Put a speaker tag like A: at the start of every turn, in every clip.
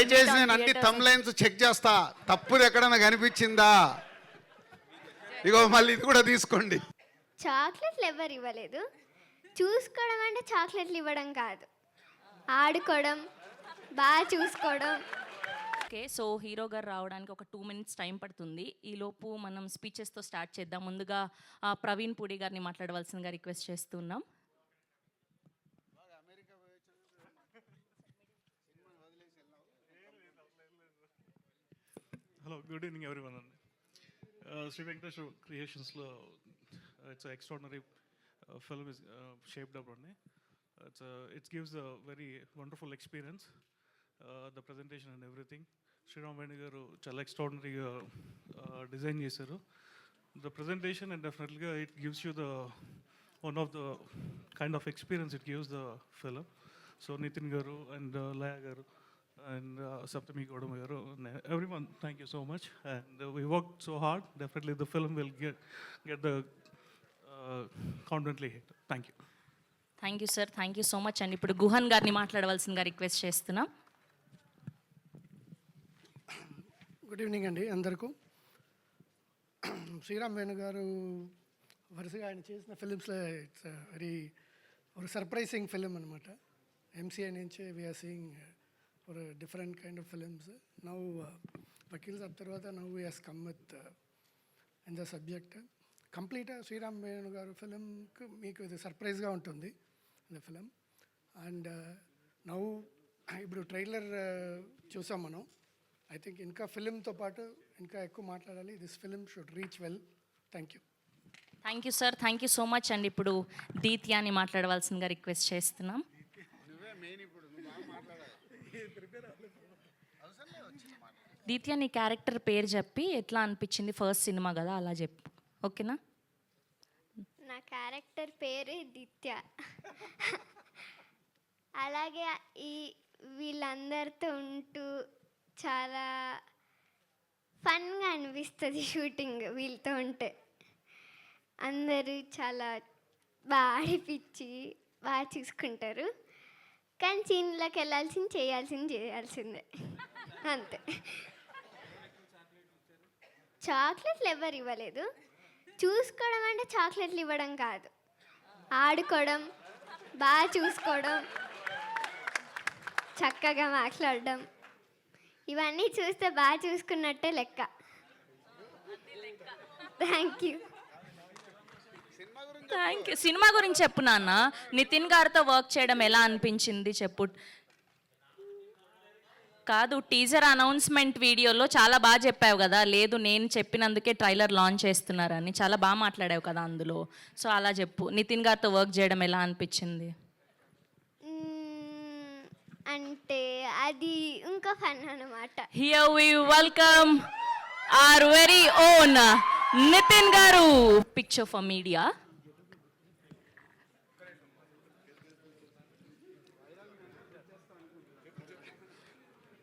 A: దయచేసి నేను అన్ని థంబ్లైన్స్ చెక్ చేస్తా, తప్పుది ఎక్కడన్నా కనిపించిందా? ఇగో మళ్ళీ ఇది కూడా తీసుకోండి.
B: చాక్లెట్లు ఎవరు ఇవ్వలేదు. చూసుకోవడం అంటే చాక్లెట్లు ఇవ్వడం కాదు, ఆడుకోవడం, బాగా చూసుకోవడం.
C: ఓకే, సో హీరో గారు రావడానికి ఒక 2 minutes టైం పడుతుంది. ఈలోపు మనం స్పీచెస్తో స్టార్ట్ చేద్దాం. ముందుగా ప్రవీణ్ పూడి గారిని మాట్లాడవలసిందిగా రిక్వెస్ట్ చేస్తున్నాం.
D: హలో, గుడ్ ఈవినింగ్ ఎవ్రీవన్ అండి. శ్రీ వెంకటేశ్వర క్రియేషన్స్లో it's extraordinary film is shaped up అండి. It gives a very wonderful experience, the presentation and everything. Sriram Venu గారు చాలా ఎక్స్ట్రాడినరీగా డిజైన్ చేశారు ద ప్రజెంటేషన్, అండ్ డెఫినెట్లీగా it gives you the one of the kind of experience it gives the film. So Nithin గారు and లయ గారు and Saptami Gaudam garu, everyone, thank you so much, and we worked so hard. Definitely the film will get the confidently hit. Thank you.
C: Thank you sir, thank you so much. And ఇప్పుడు గుహన్ గారిని మాట్లాడవలసిందిగా request చేస్తున్నాం.
E: Good evening అండి అందరికీ. శ్రీరామ్ వేణు గారు వరుసగా ఆయన చేసిన ఫిలిమ్స్లో ఇట్స్ వెరీ ఒక సర్ప్రైజింగ్ ఫిలిం అనమాట. ఎంసీఐ నుంచి we are seeing for a different kind of films. Now Vakil Sahab తర్వాత now he has come with in the subject complete Sriram Venu గారు ఫిలిం మీకు ఇది సర్ప్రైజ్గా ఉంటుంది in the film. And now ఇప్పుడు ట్రైలర్ చూసాం మనం. ఐ థింక్ ఇంకా ఫిలింతో పాటు ఇంకా ఎక్కువ మాట్లాడాలి. This film should reach well. Thank you.
C: Thank you sir, thank you so much. And ఇప్పుడు దీత్యాని మాట్లాడవలసిందిగా రిక్వెస్ట్ చేస్తున్నాం. దీత్య, నీ క్యారెక్టర్ పేరు చెప్పి ఎట్లా అనిపించింది, ఫస్ట్ సినిమా కదా, అలా చెప్పు, ఓకేనా?
B: నా క్యారెక్టర్ పేరు దిత్య. అలాగే ఈ వీళ్ళందరితో ఉంటూ చాలా ఫన్గా అనిపిస్తుంది షూటింగ్. వీళ్ళతో ఉంటే అందరూ చాలా బాగా ఆడిపించి బాగా చూసుకుంటారు. కానీ సీన్లోకి వెళ్ళాల్సింది చేయాల్సిందే అంతే. చాక్లెట్లు ఎవరు ఇవ్వలేదు. చూసుకోవడం అంటే చాక్లెట్లు ఇవ్వడం కాదు, ఆడుకోవడం, బాగా చూసుకోవడం, చక్కగా మాట్లాడడం, ఇవన్నీ చూస్తే బాగా చూసుకున్నట్టే లెక్క. Thank you.
C: Thank you. Cinema గురించి చెప్పు నాన్న. నితిన్ గారితో వర్క్ చేయడం ఎలా అనిపించింది చెప్పు. కాదు, టీజర్ అనౌన్స్మెంట్ వీడియోలో చాలా బాగా చెప్పావు కదా, లేదు నేను చెప్పినందుకే ట్రైలర్ లాంచ్ చేస్తున్నారని చాలా బాగా మాట్లాడావు కదా అందులో. సో అలా చెప్పు, నితిన్ గారితో వర్క్ చేయడం ఎలా అనిపించింది?
B: అంటే అది ఇంకా ఫన్ అన్నమాట.
C: Here we welcome our very own Nithin గారు. Picture for media.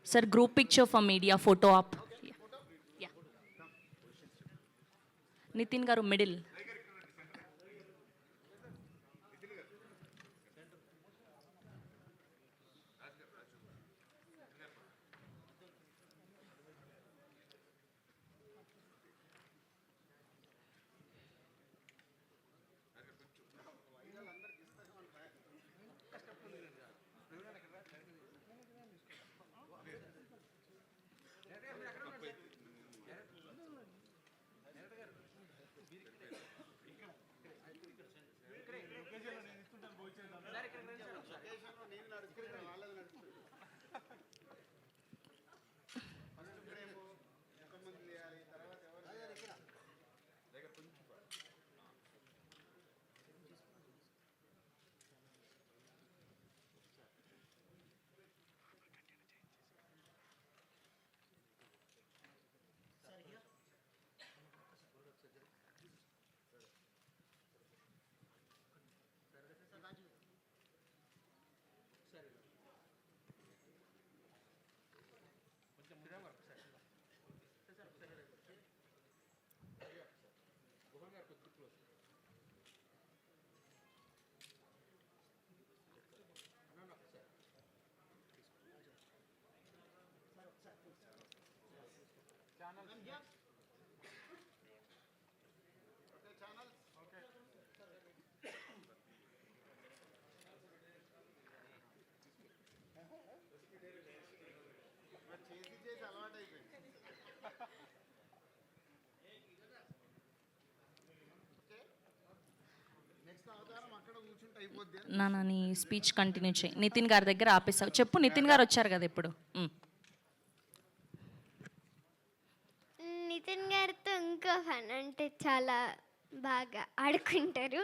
C: Sir, group picture for media, photo up. Yeah. Nitin garu middle. నాన్న నీ స్పీచ్ కంటిన్యూ చేయి. నితిన్ గారి దగ్గర ఆపేసావు. చెప్పు, నితిన్ గారు వచ్చారు కదా ఇప్పుడు.
B: నితిన్ గారితో ఇంకో ఫన్ అంటే చాలా బాగా ఆడుకుంటారు,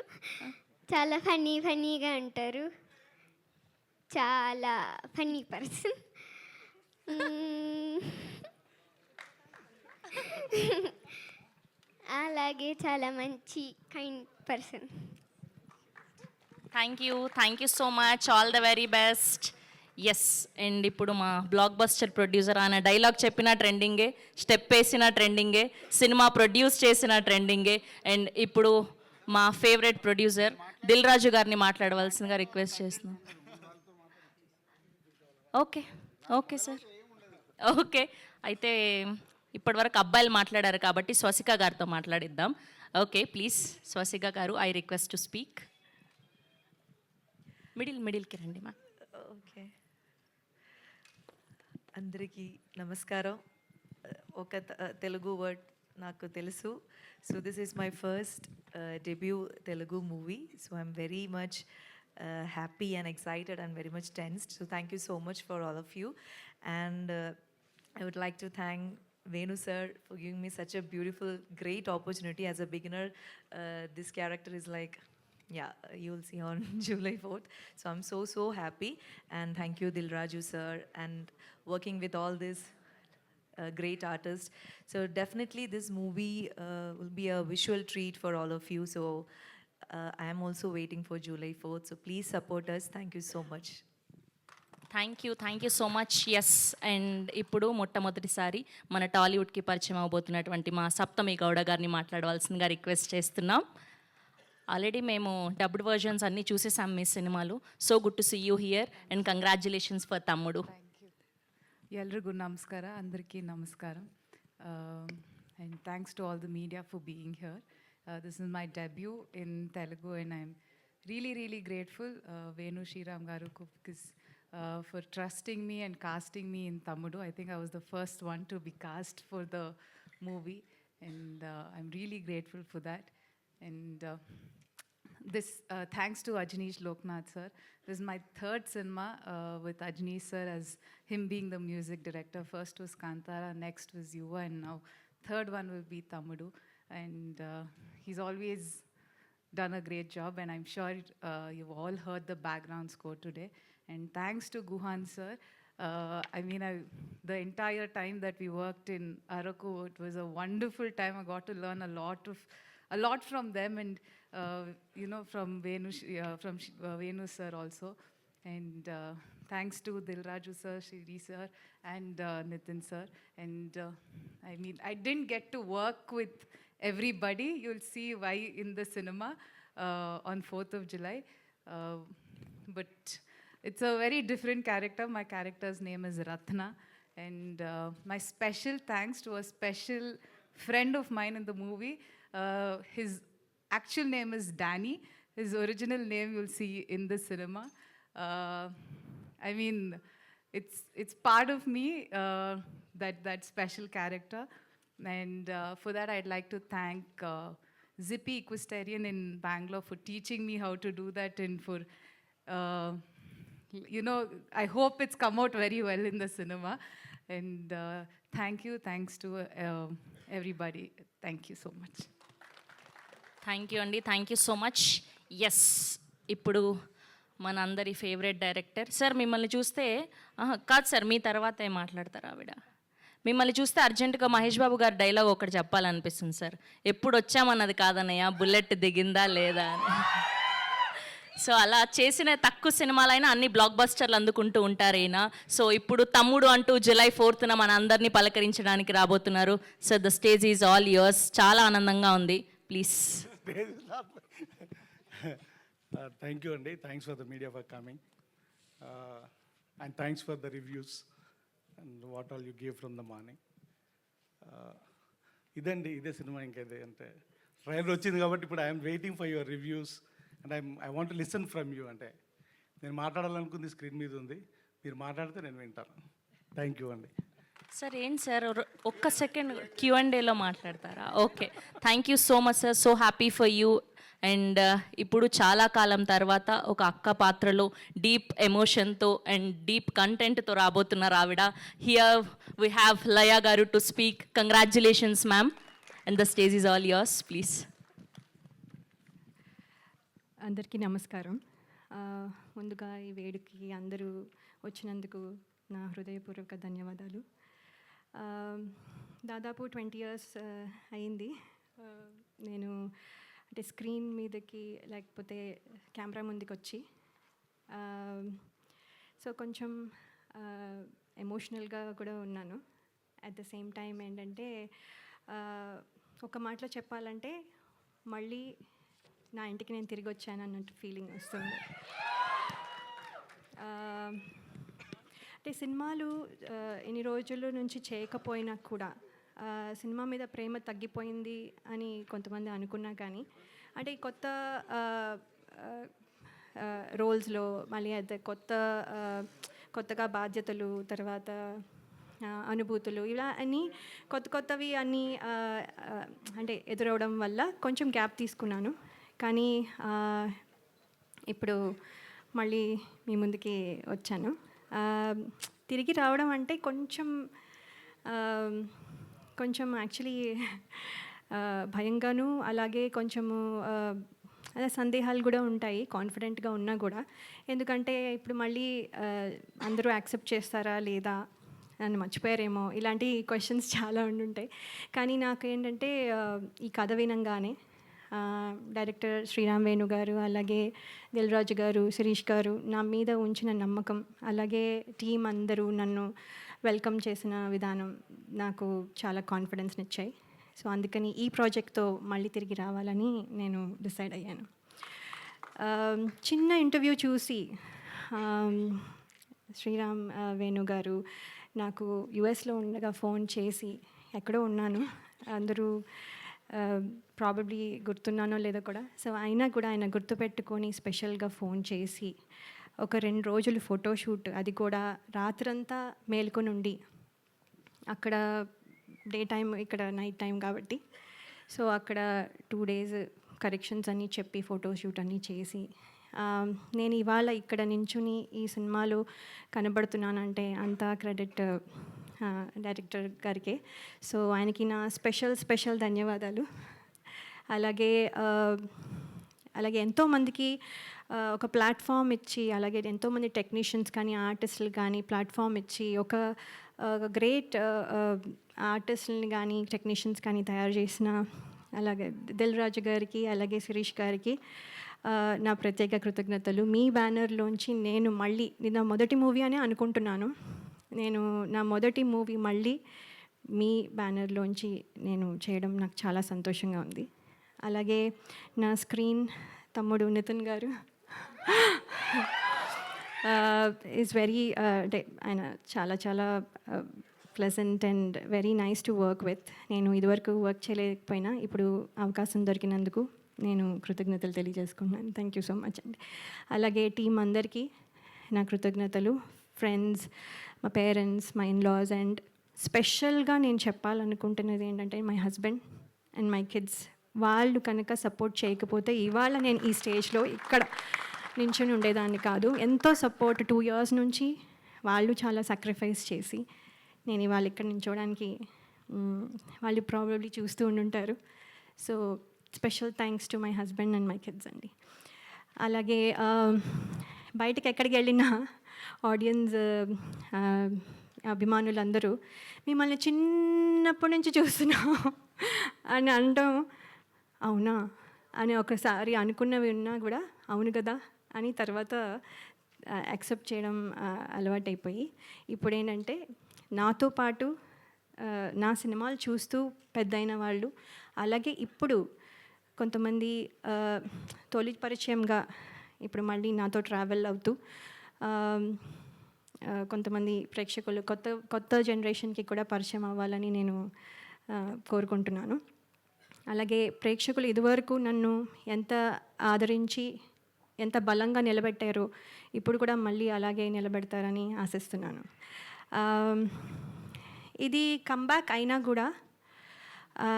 B: చాలా ఫన్నీగా ఉంటారు, చాలా ఫన్నీ పర్సన్. అలాగే చాలా మంచి kind person.
C: Thank you so much, all the very best. Yes, and ఇప్పుడు మా బ్లాక్ బస్టర్ ప్రొడ్యూసర్ ఆయన డైలాగ్ చెప్పిన ట్రెండింగే, స్టెప్ వేసిన ట్రెండింగే, సినిమా ప్రొడ్యూస్ చేసిన ట్రెండింగే. అండ్ ఇప్పుడు మా ఫేవరెట్ ప్రొడ్యూసర్ దిల్ రాజు గారిని మాట్లాడవలసిందిగా రిక్వెస్ట్ చేస్తున్నాం. Okay sir, okay. అయితే ఇప్పటివరకు అబ్బాయిలు మాట్లాడారు కాబట్టి స్వసిక గారితో మాట్లాడిద్దాం. ఓకే, ప్లీజ్ స్వసిక గారు, ఐ రిక్వెస్ట్ టు స్పీక్. మిడిల్కి రండి మా.
F: ఓకే, అందరికీ నమస్కారం. ఒక తెలుగు వర్డ్ నాకు తెలుసు. So this is my first debut Telugu movie. So I'm very much happy and excited and very much tensed. So thank you so much for all of you. And I would like to thank Venu sir for giving me such a beautiful, great opportunity as a beginner. This character is like, yeah, you'll see on July 4th. So I'm so happy. And thank you Dil Raju sir and working with all this great artists. So definitely this movie will be a visual treat for all of you. So I am also waiting for July 4th. So please support us. Thank you so much.
C: Thank you so much. Yes, and ఇప్పుడు మొట్టమొదటిసారి మన టాలీవుడ్కి పరిచయం అవబోతున్నటువంటి మా సప్తమి గౌడ గారిని మాట్లాడవలసిందిగా request చేస్తున్నాం. Already మేము dubbed versions అన్నీ చూసేసాం మీ సినిమాలు. So good to see you here and congratulations for Thammudu.
G: ಎಲ್ರಿಗೂ ನಮಸ್ಕಾರ, అందరికీ నమస్కారం. And thanks to all the media for being here. This is my debut in Telugu and I'm really grateful Venu Shriram garu because for trusting me and casting me in Tammudu. I think I was the first one to be cast for the movie and I'm really grateful for that. And this thanks to Ajneesh Loknath sir. This is my third cinema with Ajneesh sir as him being the music director. First was Kantara, next was Yuva, and now third one will be Tammudu. And he's always done a great job and I'm sure you've all heard the background score today. And thanks to Guhan sir. The entire time that we worked in Araku, it was a wonderful time. I got to learn a lot from them and from Venu sir also. And thanks to Dil Raju sir, Shri sir and Nitin sir. And I didn't get to work with everybody. You'll see why in the cinema on 4th of July. But it's a very different character. My character's name is Ratna. And my special thanks to a special friend of mine in the movie. His actual name is Danny. His original name you'll see in the cinema. It's part of me, that special character. And for that, I'd like to thank Zippy Equestrian in Bangalore for teaching me how to do that and for, I hope it's come out very well in the cinema. And thanks to everybody. Thank you so much.
C: Thank you so much. Yes, ఇప్పుడు మన అందరి favourite director sir. మిమ్మల్ని చూస్తే కాదు sir, మీ తర్వాత ఏం మాట్లాడతారు ఆవిడ. మిమ్మల్ని చూస్తే అర్జెంటుగా మహేష్ బాబు గారి డైలాగ్ ఒకటి చెప్పాలనిపిస్తుంది సార్. ఎప్పుడు వచ్చామన్నది కాదన్నయ్య, బుల్లెట్ దిగిందా లేదా అని. సో అలా చేసిన తక్కువ సినిమాలైనా అన్ని బ్లాక్ బస్టర్లు అందుకుంటూ ఉంటారు ఈయన. సో ఇప్పుడు తమ్ముడు అంటూ July 4th మన అందరినీ పలకరించడానికి రాబోతున్నారు. So the stage is all yours. చాలా ఆనందంగా ఉంది. Please.
D: Thank you, Andy. Thanks for the media for coming. And thanks for the reviews and what all you gave from the morning.
H: ఇదే cinema ఇంకేదే అంటే trailer వచ్చింది కాబట్టి ఇప్పుడు I'm waiting for your reviews and I want to listen from you. అంటే నేను మాట్లాడాలనుకుంది screen మీద ఉంది, మీరు మాట్లాడితే నేను వింటాను. థ్యాంక్ యూ అండి.
C: సార్ ఏంటి సార్ ఒక్క సెకండ్ Q&Aలో మాట్లాడతారా? Okay, thank you so much sir, so happy for you. And ఇప్పుడు చాలా కాలం తర్వాత ఒక అక్క పాత్రలో డీప్ ఎమోషన్తో అండ్ డీప్ కంటెంట్తో రాబోతున్నారు ఆవిడ. హియర్ వీ హ్యావ్ లయ గారు to speak. Congratulations ma'am, and the stage is all yours please.
I: అందరికీ నమస్కారం. ముందుగా ఈ వేడుకకి అందరూ వచ్చినందుకు నా హృదయపూర్వక ధన్యవాదాలు. దాదాపు 20 years అయింది నేను అంటే స్క్రీన్ మీదకి లేకపోతే కెమెరా ముందుకు వచ్చి. సో కొంచెం ఎమోషనల్గా కూడా ఉన్నాను. అట్ ద సేమ్ టైం ఏంటంటే ఒక మాటలో చెప్పాలంటే మళ్ళీ నా ఇంటికి నేను తిరిగి వచ్చాను అన్నట్టు ఫీలింగ్ వస్తుంది. అంటే సినిమాలు ఇన్ని రోజుల నుంచి చేయకపోయినా కూడా సినిమా మీద ప్రేమ తగ్గిపోయింది అని కొంతమంది అనుకున్నా కానీ అంటే కొత్త రోల్స్లో మళ్ళీ అయితే కొత్తగా బాధ్యతలు, తర్వాత అనుభూతులు, ఇలా అన్నీ కొత్తవి అన్నీ అంటే ఎదురవడం వల్ల కొంచెం గ్యాప్ తీసుకున్నాను. కానీ ఇప్పుడు మళ్ళీ మీ ముందుకి వచ్చాను. తిరిగి రావడం అంటే కొంచెం యాక్చువల్లీ భయంగాను, అలాగే కొంచెము అదే సందేహాలు కూడా ఉంటాయి కాన్ఫిడెంట్గా ఉన్నా కూడా. ఎందుకంటే ఇప్పుడు మళ్ళీ అందరూ యాక్సెప్ట్ చేస్తారా లేదా, నన్ను మర్చిపోయారేమో, ఇలాంటి క్వశ్చన్స్ చాలా ఉండుంటాయి. కానీ నాకు ఏంటంటే ఈ కథ వినంగానే డైరెక్టర్ శ్రీరామ్ వేణు గారు, అలాగే దిల్ రాజు గారు, శిరీష్ గారు నా మీద ఉంచిన నమ్మకం, అలాగే టీం అందరూ నన్ను వెల్కమ్ చేసిన విధానం నాకు చాలా కాన్ఫిడెన్స్ని ఇచ్చాయి. సో అందుకని ఈ ప్రాజెక్ట్తో మళ్ళీ తిరిగి రావాలని నేను డిసైడ్ అయ్యాను. చిన్న ఇంటర్వ్యూ చూసి శ్రీరామ్ వేణు గారు నాకు యుఎస్లో ఉండగా ఫోన్ చేసి, ఎక్కడో ఉన్నాను, అందరూ ప్రాబబ్లీ గుర్తున్నానో లేదో కూడా, సో అయినా కూడా ఆయన గుర్తుపెట్టుకొని స్పెషల్గా ఫోన్ చేసి ఒక 2 రోజులు ఫోటోషూట్, అది కూడా రాత్రంతా మేల్కొని ఉండి, అక్కడ డే టైం ఇక్కడ నైట్ టైం కాబట్టి, సో అక్కడ 2 days కరెక్షన్స్ అన్నీ చెప్పి ఫోటోషూట్ అన్నీ చేసి నేను ఇవాళ ఇక్కడ నించుని ఈ సినిమాలో కనబడుతున్నానంటే అంతా క్రెడిట్ డైరెక్టర్ గారికే. సో ఆయనకి నా స్పెషల్ ధన్యవాదాలు. అలాగే ఎంతోమందికి ఒక ప్లాట్ఫామ్ ఇచ్చి, అలాగే ఎంతోమంది టెక్నీషియన్స్ కానీ ఆర్టిస్టులు కానీ ప్లాట్ఫామ్ ఇచ్చి ఒక గ్రేట్ ఆర్టిస్టులని కానీ టెక్నీషియన్స్ కానీ తయారు చేసిన అలాగే దిల్ రాజు గారికి, అలాగే శిరీష్ గారికి నా ప్రత్యేక కృతజ్ఞతలు. మీ బ్యానర్లోంచి నేను మళ్ళీ నా మొదటి మూవీ అని అనుకుంటున్నాను, నా మొదటి మూవీ మళ్ళీ మీ బ్యానర్లోంచి నేను చేయడం నాకు చాలా సంతోషంగా ఉంది. అలాగే నా స్క్రీన్ తమ్ముడు నితిన్ గారు ఈజ్ వెరీ అంటే ఆయన చాలా pleasant and very nice to work with. నేను ఇదివరకు వర్క్ చేయలేకపోయినా ఇప్పుడు అవకాశం దొరికినందుకు నేను కృతజ్ఞతలు తెలియజేసుకుంటున్నాను. థ్యాంక్ యూ సో మచ్ అండి. అలాగే టీం అందరికీ నా కృతజ్ఞతలు, ఫ్రెండ్స్, మా పేరెంట్స్, మై ఇన్లాస్, అండ్ స్పెషల్గా నేను చెప్పాలనుకుంటున్నది ఏంటంటే my husband and my kids. వాళ్ళు కనుక సపోర్ట్ చేయకపోతే ఇవాళ నేను ఈ స్టేజ్లో ఇక్కడ నించుని ఉండేదాన్ని కాదు. ఎంతో సపోర్ట్ 2 years నుంచి వాళ్ళు చాలా సాక్రిఫైస్ చేసి నేను ఇవాళ ఇక్కడ నించోడానికి వాళ్ళు ప్రాబబ్లీ చూస్తూ ఉండుంటారు. So special thanks to my husband and my kids అండి. అలాగే బయటకు ఎక్కడికి వెళ్ళినా ఆడియన్స్ అభిమానులందరూ మిమ్మల్ని చిన్నప్పటి నుంచి చూస్తున్నాం అని అనడం, అవునా అని ఒకసారి అనుకున్నవి ఉన్నా కూడా అవును కదా అని తర్వాత యాక్సెప్ట్ చేయడం అలవాటైపోయి, ఇప్పుడు ఏంటంటే నాతో పాటు నా సినిమాలు చూస్తూ పెద్దయిన వాళ్ళు, అలాగే ఇప్పుడు కొంతమంది తొలి పరిచయంగా ఇప్పుడు మళ్ళీ నాతో ట్రావెల్ అవుతూ కొంతమంది ప్రేక్షకులు కొత్త జనరేషన్కి కూడా పరిచయం అవ్వాలని నేను కోరుకుంటున్నాను. అలాగే ప్రేక్షకులు ఇదివరకు నన్ను ఎంత ఆదరించి ఎంత బలంగా నిలబెట్టారో ఇప్పుడు కూడా మళ్ళీ అలాగే నిలబెడతారని ఆశిస్తున్నాను. ఇది కమ్బ్యాక్ అయినా కూడా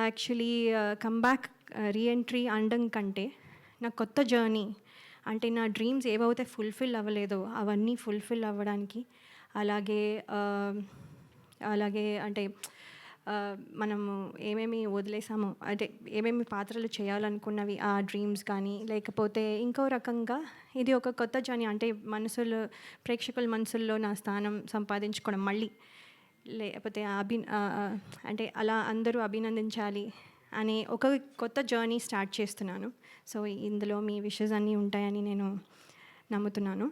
I: యాక్చువల్లీ కమ్బ్యాక్ రీఎంట్రీ అనడం కంటే నా కొత్త జర్నీ, అంటే నా డ్రీమ్స్ ఏవైతే ఫుల్ఫిల్ అవ్వలేదో అవన్నీ ఫుల్ఫిల్ అవ్వడానికి, అలాగే అంటే మనము ఏమేమి వదిలేసామో, అంటే ఏమేమి పాత్రలు చేయాలనుకున్నవి ఆ డ్రీమ్స్ కానీ, లేకపోతే ఇంకో రకంగా ఇది ఒక కొత్త జర్నీ, అంటే ప్రేక్షకుల మనసుల్లో నా స్థానం సంపాదించుకోవడం మళ్ళీ, లేకపోతే అంటే అలా అందరూ అభినందించాలి అనే ఒక కొత్త జర్నీ స్టార్ట్ చేస్తున్నాను. సో ఇందులో మీ విషెస్ అన్నీ ఉంటాయని నేను నమ్ముతున్నాను.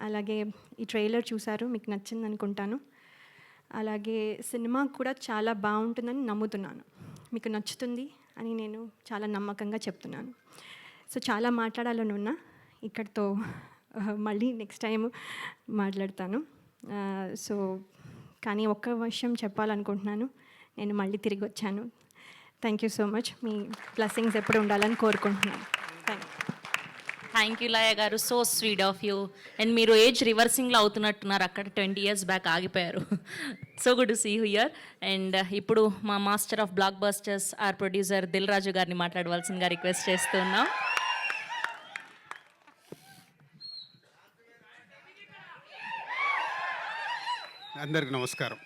I: అలాగే ఈ ట్రైలర్ చూశారు, మీకు నచ్చింది అనుకుంటాను. అలాగే సినిమా కూడా చాలా బాగుంటుందని నమ్ముతున్నాను, మీకు నచ్చుతుంది అని నేను చాలా నమ్మకంగా చెప్తున్నాను. సో చాలా మాట్లాడాలని ఉన్నా, ఇక్కడితో మళ్ళీ నెక్స్ట్ టైం మాట్లాడతాను. సో కానీ ఒక్క విషయం చెప్పాలనుకుంటున్నాను, నేను మళ్ళీ తిరిగి వచ్చాను. Thank you so much. మీ బ్లెస్సింగ్స్ ఎప్పుడు ఉండాలని కోరుకుంటున్నాను.
C: థ్యాంక్ యూ లయ గారు, so sweet of you. And మీరు ఏజ్ రివర్సింగ్లో అవుతున్నట్టున్నారు, అక్కడ 20 years బ్యాక్ ఆగిపోయారు. So good to see you here. And ఇప్పుడు మా master of blockbusters or producer Dil Raju గారిని మాట్లాడవలసిందిగా రిక్వెస్ట్ చేస్తున్నాం.
A: అందరికి నమస్కారం.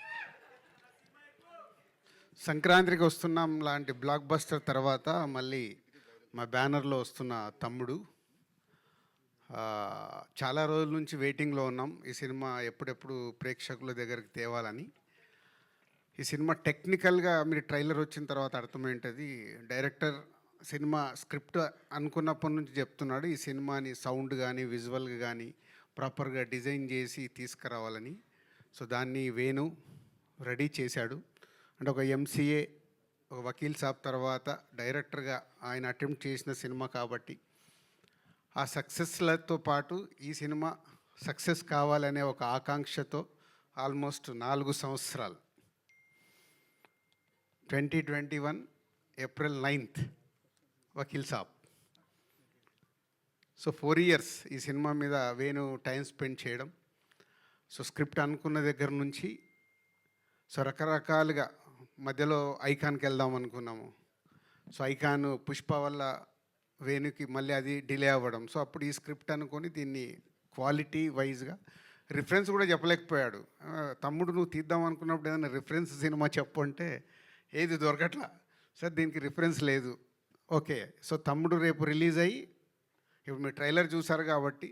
A: సంక్రాంతికి వస్తున్నాం లాంటి బ్లాక్ బస్టర్ తర్వాత మళ్ళీ మా బ్యానర్లో వస్తున్న తమ్ముడు. చాలా రోజుల నుంచి వెయిటింగ్లో ఉన్నాం ఈ సినిమా ఎప్పుడెప్పుడు ప్రేక్షకుల దగ్గరికి తేవాలని. ఈ సినిమా టెక్నికల్గా మీరు ట్రైలర్ వచ్చిన తర్వాత అర్థమైంటుంది. డైరెక్టర్ సినిమా స్క్రిప్ట్ అనుకున్నప్పటి నుంచి చెప్తున్నాడు ఈ సినిమాని సౌండ్ కానీ విజువల్గా కానీ ప్రాపర్గా డిజైన్ చేసి తీసుకురావాలని. సో దాన్ని వేణు రెడీ చేశాడు. అంటే ఒక ఎంసీఏ, ఒక వకీల్ సాబ్ తర్వాత డైరెక్టర్గా ఆయన అటెంప్ట్ చేసిన సినిమా కాబట్టి ఆ సక్సెస్లతో పాటు ఈ సినిమా సక్సెస్ కావాలనే ఒక ఆకాంక్షతో ఆల్మోస్ట్ 4 సంవత్సరాలు 2021 April 9th Vakeel Saab. So 4 years ఈ సినిమా మీద వేణు టైం స్పెండ్ చేయడం. సో స్క్రిప్ట్ అనుకున్న దగ్గర నుంచి సో రకరకాలుగా మధ్యలో ఐకాన్కి వెళ్దాం అనుకున్నాము. సో ఐకాన్ పుష్ప వల్ల వేణుకి మళ్ళీ అది డిలే అవ్వడం. సో అప్పుడు ఈ స్క్రిప్ట్ అనుకొని దీన్ని క్వాలిటీ వైజ్గా రిఫరెన్స్ కూడా చెప్పలేకపోయాడు. తమ్ముడు నువ్వు తీద్దాం అనుకున్నప్పుడు ఏదైనా రిఫరెన్స్ సినిమా చెప్పు అంటే ఏది దొరకట్లా. సార్ దీనికి రిఫరెన్స్ లేదు. ఓకే, సో తమ్ముడు రేపు రిలీజ్ అయ్యి ఇప్పుడు మీరు ట్రైలర్ చూసారు కాబట్టి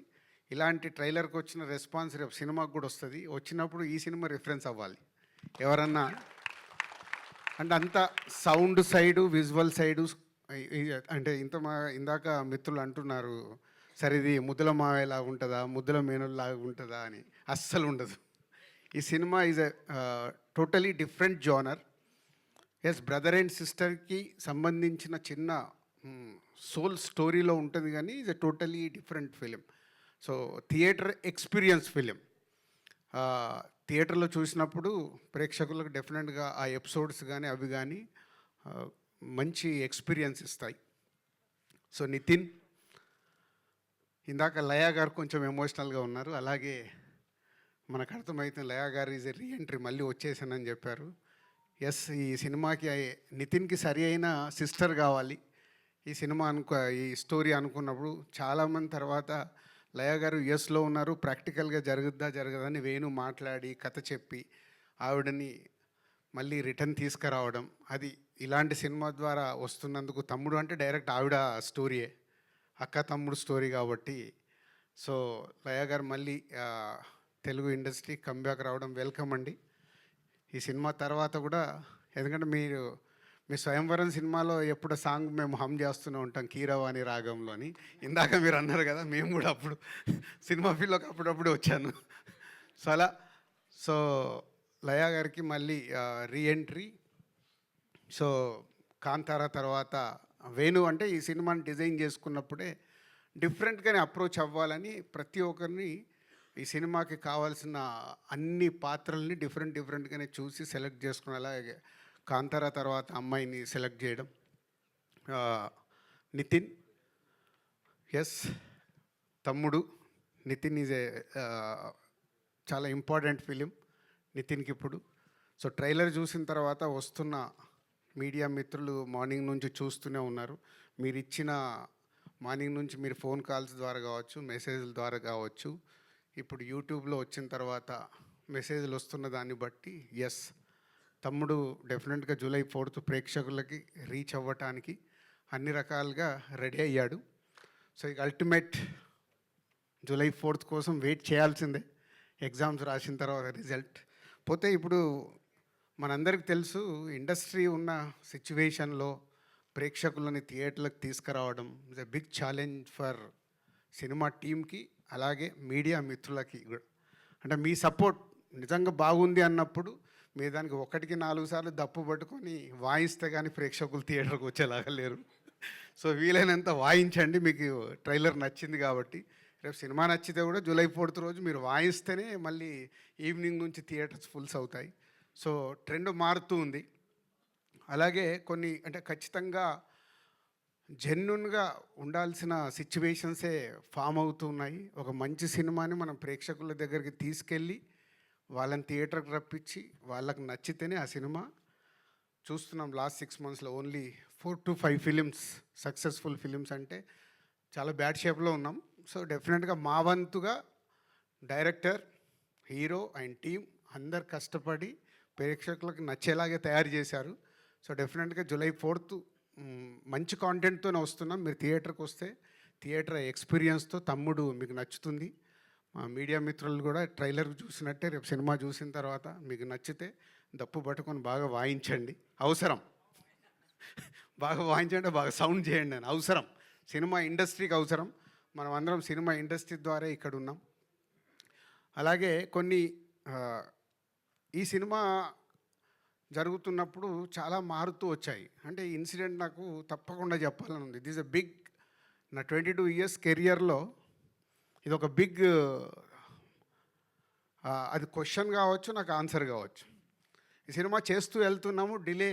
A: ఇలాంటి ట్రైలర్కి వచ్చిన రెస్పాన్స్ రేపు సినిమాకి కూడా వస్తుంది. వచ్చినప్పుడు ఈ సినిమా రిఫరెన్స్ అవ్వాలి ఎవరన్నా. అంటే అంత సౌండ్ సైడు విజువల్ సైడు అంటే ఇందాక మిత్రులు అంటున్నారు సరే ఇది ముద్దుల మావేలా ఉంటుందా ముద్దుల మేనుల్లాగా ఉంటుందా అని. అస్సలు ఉండదు. ఈ cinema is a totally different genre. Yes, brother and సిస్టర్కి సంబంధించిన చిన్న సోల్ స్టోరీలో ఉంటుంది కానీ is a totally different film. So theatre experience film. థియేటర్లో చూసినప్పుడు ప్రేక్షకులకు డెఫినెట్గా ఆ ఎపిసోడ్స్ కానీ అవి కానీ మంచి ఎక్స్పీరియన్స్ ఇస్తాయి. సో నితిన్, ఇందాక లయా గారు కొంచెం ఎమోషనల్గా ఉన్నారు. అలాగే మనకు అర్థమవుతుంది లయా గారు ఈజ్ ఎ రీఎంట్రీ, మళ్ళీ వచ్చేసానని చెప్పారు. ఎస్, ఈ సినిమాకి నితిన్కి సరి అయిన సిస్టర్ కావాలి ఈ సినిమా ఈ స్టోరీ అనుకున్నప్పుడు. చాలామంది తర్వాత లయ గారు యుఎస్లో ఉన్నారు, ప్రాక్టికల్గా జరగదని వేణు మాట్లాడి కథ చెప్పి ఆవిడని మళ్ళీ రిటర్న్ తీసుకురావడం, అది ఇలాంటి సినిమా ద్వారా వస్తున్నందుకు తమ్ముడు అంటే డైరెక్ట్ ఆవిడ స్టోరీయే, అక్క తమ్ముడు స్టోరీ కాబట్టి. సో లయ గారు మళ్ళీ తెలుగు ఇండస్ట్రీ కంబ్యాక్ రావడం వెల్కమ్ అండి. ఈ సినిమా తర్వాత కూడా ఎందుకంటే మీ స్వయంవరం సినిమాలో ఎప్పుడు సాంగ్ మేము హమ్ చేస్తూనే ఉంటాం కీరవాణి రాగంలోని. ఇందాక మీరు అన్నారు కదా, మేము కూడా అప్పుడు సినిమా ఫీల్డ్లోకి అప్పుడప్పుడు వచ్చాను. సో అలా సో లయా గారికి మళ్ళీ రీఎంట్రీ. సో కాంతారా తర్వాత వేణు అంటే ఈ సినిమాని డిజైన్ చేసుకున్నప్పుడే డిఫరెంట్గానే అప్రోచ్ అవ్వాలని ప్రతి ఒక్కరిని ఈ సినిమాకి కావాల్సిన అన్ని పాత్రల్ని డిఫరెంట్గానే చూసి సెలెక్ట్ చేసుకుని అలాగే కాంతారా తర్వాత అమ్మాయిని సెలెక్ట్ చేయడం. నితిన్, ఎస్, తమ్ముడు నితిన్ ఈజ్ ఏ చాలా ఇంపార్టెంట్ ఫిలిం నితిన్కి ఇప్పుడు. సో ట్రైలర్ చూసిన తర్వాత వస్తున్న మీడియా మిత్రులు మార్నింగ్ నుంచి చూస్తూనే ఉన్నారు. మీరు ఇచ్చిన మార్నింగ్ నుంచి మీరు ఫోన్ కాల్స్ ద్వారా కావచ్చు, మెసేజ్ల ద్వారా కావచ్చు, ఇప్పుడు యూట్యూబ్లో వచ్చిన తర్వాత మెసేజ్లు వస్తున్న దాన్ని బట్టి ఎస్, తమ్ముడు డెఫినెట్గా జూలై 4th ప్రేక్షకులకి రీచ్ అవ్వటానికి అన్ని రకాలుగా రెడీ అయ్యాడు. సో ఇక అల్టిమేట్ జూలై 4th కోసం వెయిట్ చేయాల్సిందే, ఎగ్జామ్స్ రాసిన తర్వాత రిజల్ట్. పోతే ఇప్పుడు మనందరికీ తెలుసు, ఇండస్ట్రీ ఉన్న సిచ్యువేషన్లో ప్రేక్షకులని థియేటర్లకు తీసుకురావడం is a big challenge for cinema టీమ్కి, అలాగే మీడియా మిత్రులకి కూడా. అంటే మీ సపోర్ట్ నిజంగా బాగుంది అన్నప్పుడు మీరు దానికి 1కి 4 సార్లు దప్పు పట్టుకొని వాయిస్తే కానీ ప్రేక్షకులు థియేటర్కి వచ్చేలాగా లేరు. సో వీలైనంత వాయించండి, మీకు ట్రైలర్ నచ్చింది కాబట్టి. రేపు సినిమా నచ్చితే కూడా జూలై 4th రోజు మీరు వాయిస్తేనే మళ్ళీ ఈవినింగ్ నుంచి థియేటర్స్ ఫుల్స్ అవుతాయి. సో ట్రెండ్ మారుతూ ఉంది. అలాగే కొన్ని అంటే ఖచ్చితంగా జెన్యున్గా ఉండాల్సిన సిచ్యువేషన్సే ఫామ్ అవుతున్నాయి. ఒక మంచి సినిమాని మనం ప్రేక్షకుల దగ్గరికి తీసుకెళ్ళి వాళ్ళని థియేటర్కి రప్పించి వాళ్ళకి నచ్చితేనే ఆ సినిమా చూస్తున్నాం. లాస్ట్ 6 monthsలో only 4 to 5 films successful films అంటే చాలా బ్యాడ్ షేప్లో ఉన్నాం. సో డెఫినెట్గా మా వంతుగా డైరెక్టర్, హీరో అండ్ టీమ్ అందరు కష్టపడి ప్రేక్షకులకు నచ్చేలాగే తయారు చేశారు. సో డెఫినెట్గా జూలై 4th మంచి కాంటెంట్తోనే వస్తున్నాం. మీరు థియేటర్కి వస్తే థియేటర్ ఎక్స్పీరియన్స్తో తమ్ముడు మీకు నచ్చుతుంది. మా మీడియా మిత్రులు కూడా ట్రైలర్ చూసినట్టే రేపు సినిమా చూసిన తర్వాత మీకు నచ్చితే దప్పు పట్టుకొని బాగా వాయించండి, అవసరం. బాగా వాయించండి, బాగా సౌండ్ చేయండి అని అవసరం, సినిమా ఇండస్ట్రీకి అవసరం. మనం అందరం సినిమా ఇండస్ట్రీ ద్వారా ఇక్కడ ఉన్నాం. అలాగే కొన్ని ఈ సినిమా జరుగుతున్నప్పుడు చాలా మారుతూ వచ్చాయి. అంటే ఈ ఇన్సిడెంట్ నాకు తప్పకుండా చెప్పాలని ఉంది. దిస్ ఎ బిగ్, నా 22 years కెరియర్లో ఇది ఒక బిగ్, అది క్వశ్చన్ కావచ్చు, నాకు ఆన్సర్ కావచ్చు. ఈ సినిమా చేస్తూ వెళ్తున్నాము, డిలే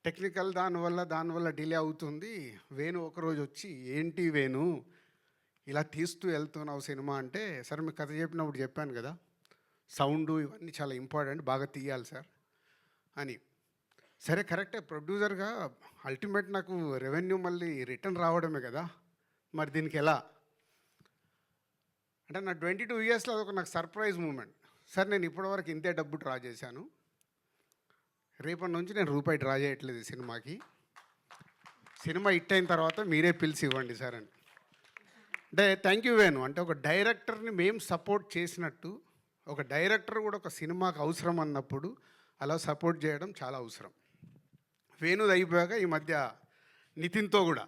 A: టెక్నికల్ దానివల్ల డిలే అవుతుంది. వేణు ఒకరోజు వచ్చి, ఏంటి వేణు ఇలా తీస్తూ వెళ్తున్నావు సినిమా అంటే, సార్ మీకు కథ చెప్పినప్పుడు చెప్పాను కదా, సౌండ్ ఇవన్నీ చాలా ఇంపార్టెంట్, బాగా తీయాలి సార్ అని. సరే కరెక్టే, ప్రొడ్యూసర్గా అల్టిమేట్ నాకు రెవెన్యూ మళ్ళీ రిటర్న్ రావడమే కదా, మరి దీనికి ఎలా అంటే నా 22 yearsలో అదొక నాకు సర్ప్రైజ్ మూమెంట్. సార్ నేను ఇప్పటివరకు ఇంతే డబ్బు డ్రా చేశాను, రేపటి నుంచి నేను రూపాయి డ్రా చేయట్లేదు ఈ సినిమాకి, సినిమా హిట్ అయిన తర్వాత మీరే పిలిచి ఇవ్వండి సార్ అని. అంటే థ్యాంక్ యూ వేణు. అంటే ఒక డైరెక్టర్ని మేము సపోర్ట్ చేసినట్టు ఒక డైరెక్టర్ కూడా ఒక సినిమాకి అవసరం అన్నప్పుడు అలా సపోర్ట్ చేయడం చాలా అవసరం. వేణుది అయిపోయాక ఈ మధ్య నితిన్తో కూడా,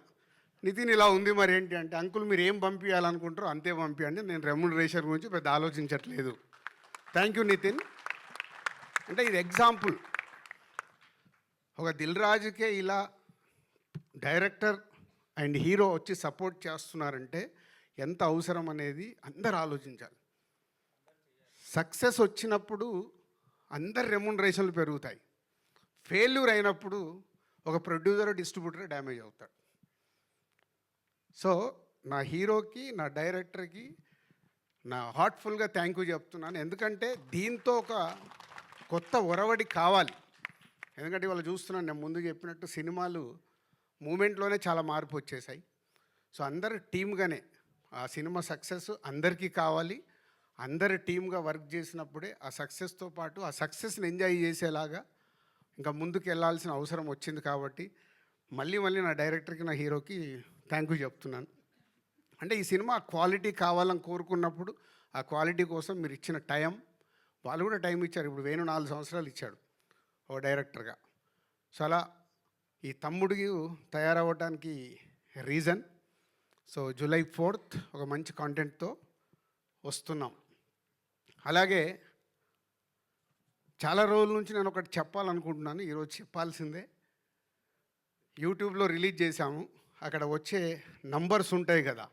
A: నితిన్ ఇలా ఉంది మరి ఏంటి అంటే, అంకుల్ మీరు ఏం పంపించాలనుకుంటారో అంతే పంపించండి, నేను రెమ్యునరేషన్ గురించి పెద్ద ఆలోచించట్లేదు. Thank you Nitin. అంటే ఇది ఎగ్జాంపుల్, ఒక దిల్ రాజుకే ఇలా డైరెక్టర్ అండ్ హీరో వచ్చి సపోర్ట్ చేస్తున్నారంటే ఎంత అవసరం అనేది అందరు ఆలోచించాలి. సక్సెస్ వచ్చినప్పుడు అందరు రెమ్యునరేషన్లు పెరుగుతాయి, ఫెయిల్యూర్ అయినప్పుడు ఒక ప్రొడ్యూసర్, డిస్ట్రిబ్యూటర్ డ్యామేజ్ అవుతాడు. సో నా హీరోకి, నా డైరెక్టర్కి నా హార్ట్ఫుల్గా థ్యాంక్ యూ చెప్తున్నాను. ఎందుకంటే దీంతో ఒక కొత్త ఒరవడి కావాలి. ఎందుకంటే ఇవాళ చూస్తున్నాను, నేను ముందు చెప్పినట్టు సినిమాలు మూమెంట్లోనే చాలా మార్పు వచ్చేసాయి. సో అందరు టీమ్గానే ఆ సినిమా సక్సెస్ అందరికీ కావాలి. అందరు టీమ్గా వర్క్ చేసినప్పుడే ఆ సక్సెస్తో పాటు ఆ సక్సెస్ని ఎంజాయ్ చేసేలాగా ఇంకా ముందుకు వెళ్ళాల్సిన అవసరం వచ్చింది. కాబట్టి మళ్ళీ నా డైరెక్టర్కి, నా హీరోకి థ్యాంక్ యూ చెప్తున్నాను. అంటే ఈ సినిమా క్వాలిటీ కావాలని కోరుకున్నప్పుడు ఆ క్వాలిటీ కోసం మీరు ఇచ్చిన టైం, వాళ్ళు కూడా టైం ఇచ్చారు. ఇప్పుడు వేణు 4 సంవత్సరాలు ఇచ్చాడు ఓ డైరెక్టర్గా. సో అలా ఈ తమ్ముడికి తయారవ్వడానికి రీజన్. సో జూలై 4th ఒక మంచి కాంటెంట్తో వస్తున్నాం. అలాగే చాలా రోజుల నుంచి నేను ఒకటి చెప్పాలనుకుంటున్నాను, ఈరోజు చెప్పాల్సిందే. యూట్యూబ్లో రిలీజ్ చేశాము, అక్కడ వచ్చే నంబర్స్ ఉంటాయి కదా,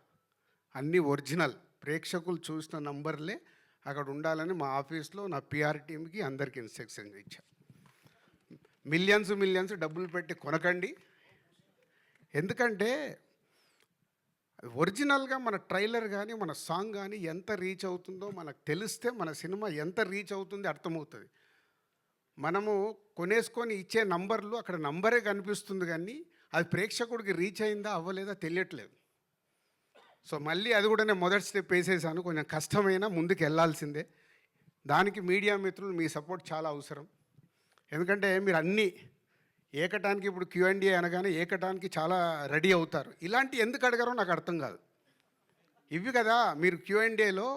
A: అన్నీ ఒరిజినల్, ప్రేక్షకులు చూసిన నంబర్లే అక్కడ ఉండాలని మా ఆఫీస్లో నా పిఆర్ టీమ్కి అందరికీ ఇన్స్ట్రక్షన్స్ ఇచ్చాను. మిలియన్స్ డబ్బులు పెట్టి కొనకండి. ఎందుకంటే ఒరిజినల్గా మన ట్రైలర్ కానీ మన సాంగ్ కానీ ఎంత రీచ్ అవుతుందో మనకు తెలిస్తే మన సినిమా ఎంత రీచ్ అవుతుందో అర్థమవుతుంది. మనము కొనేసుకొని ఇచ్చే నంబర్లు అక్కడ నంబరే కనిపిస్తుంది, కానీ అది ప్రేక్షకుడికి రీచ్ అయిందా అవ్వలేదా తెలియట్లేదు. సో మళ్ళీ అది కూడా నేను మొదటి స్టెప్ వేసేసాను. కొంచెం కష్టమైనా ముందుకు వెళ్ళాల్సిందే. దానికి మీడియా మిత్రులు మీ సపోర్ట్ చాలా అవసరం. ఎందుకంటే మీరు అన్నీ ఏకటానికి ఇప్పుడు Q&A అనగానే ఏకటానికి చాలా రెడీ అవుతారు. ఇలాంటి ఎందుకు అడగారో నాకు అర్థం కాదు. ఇవి కదా మీరు Q&Aలో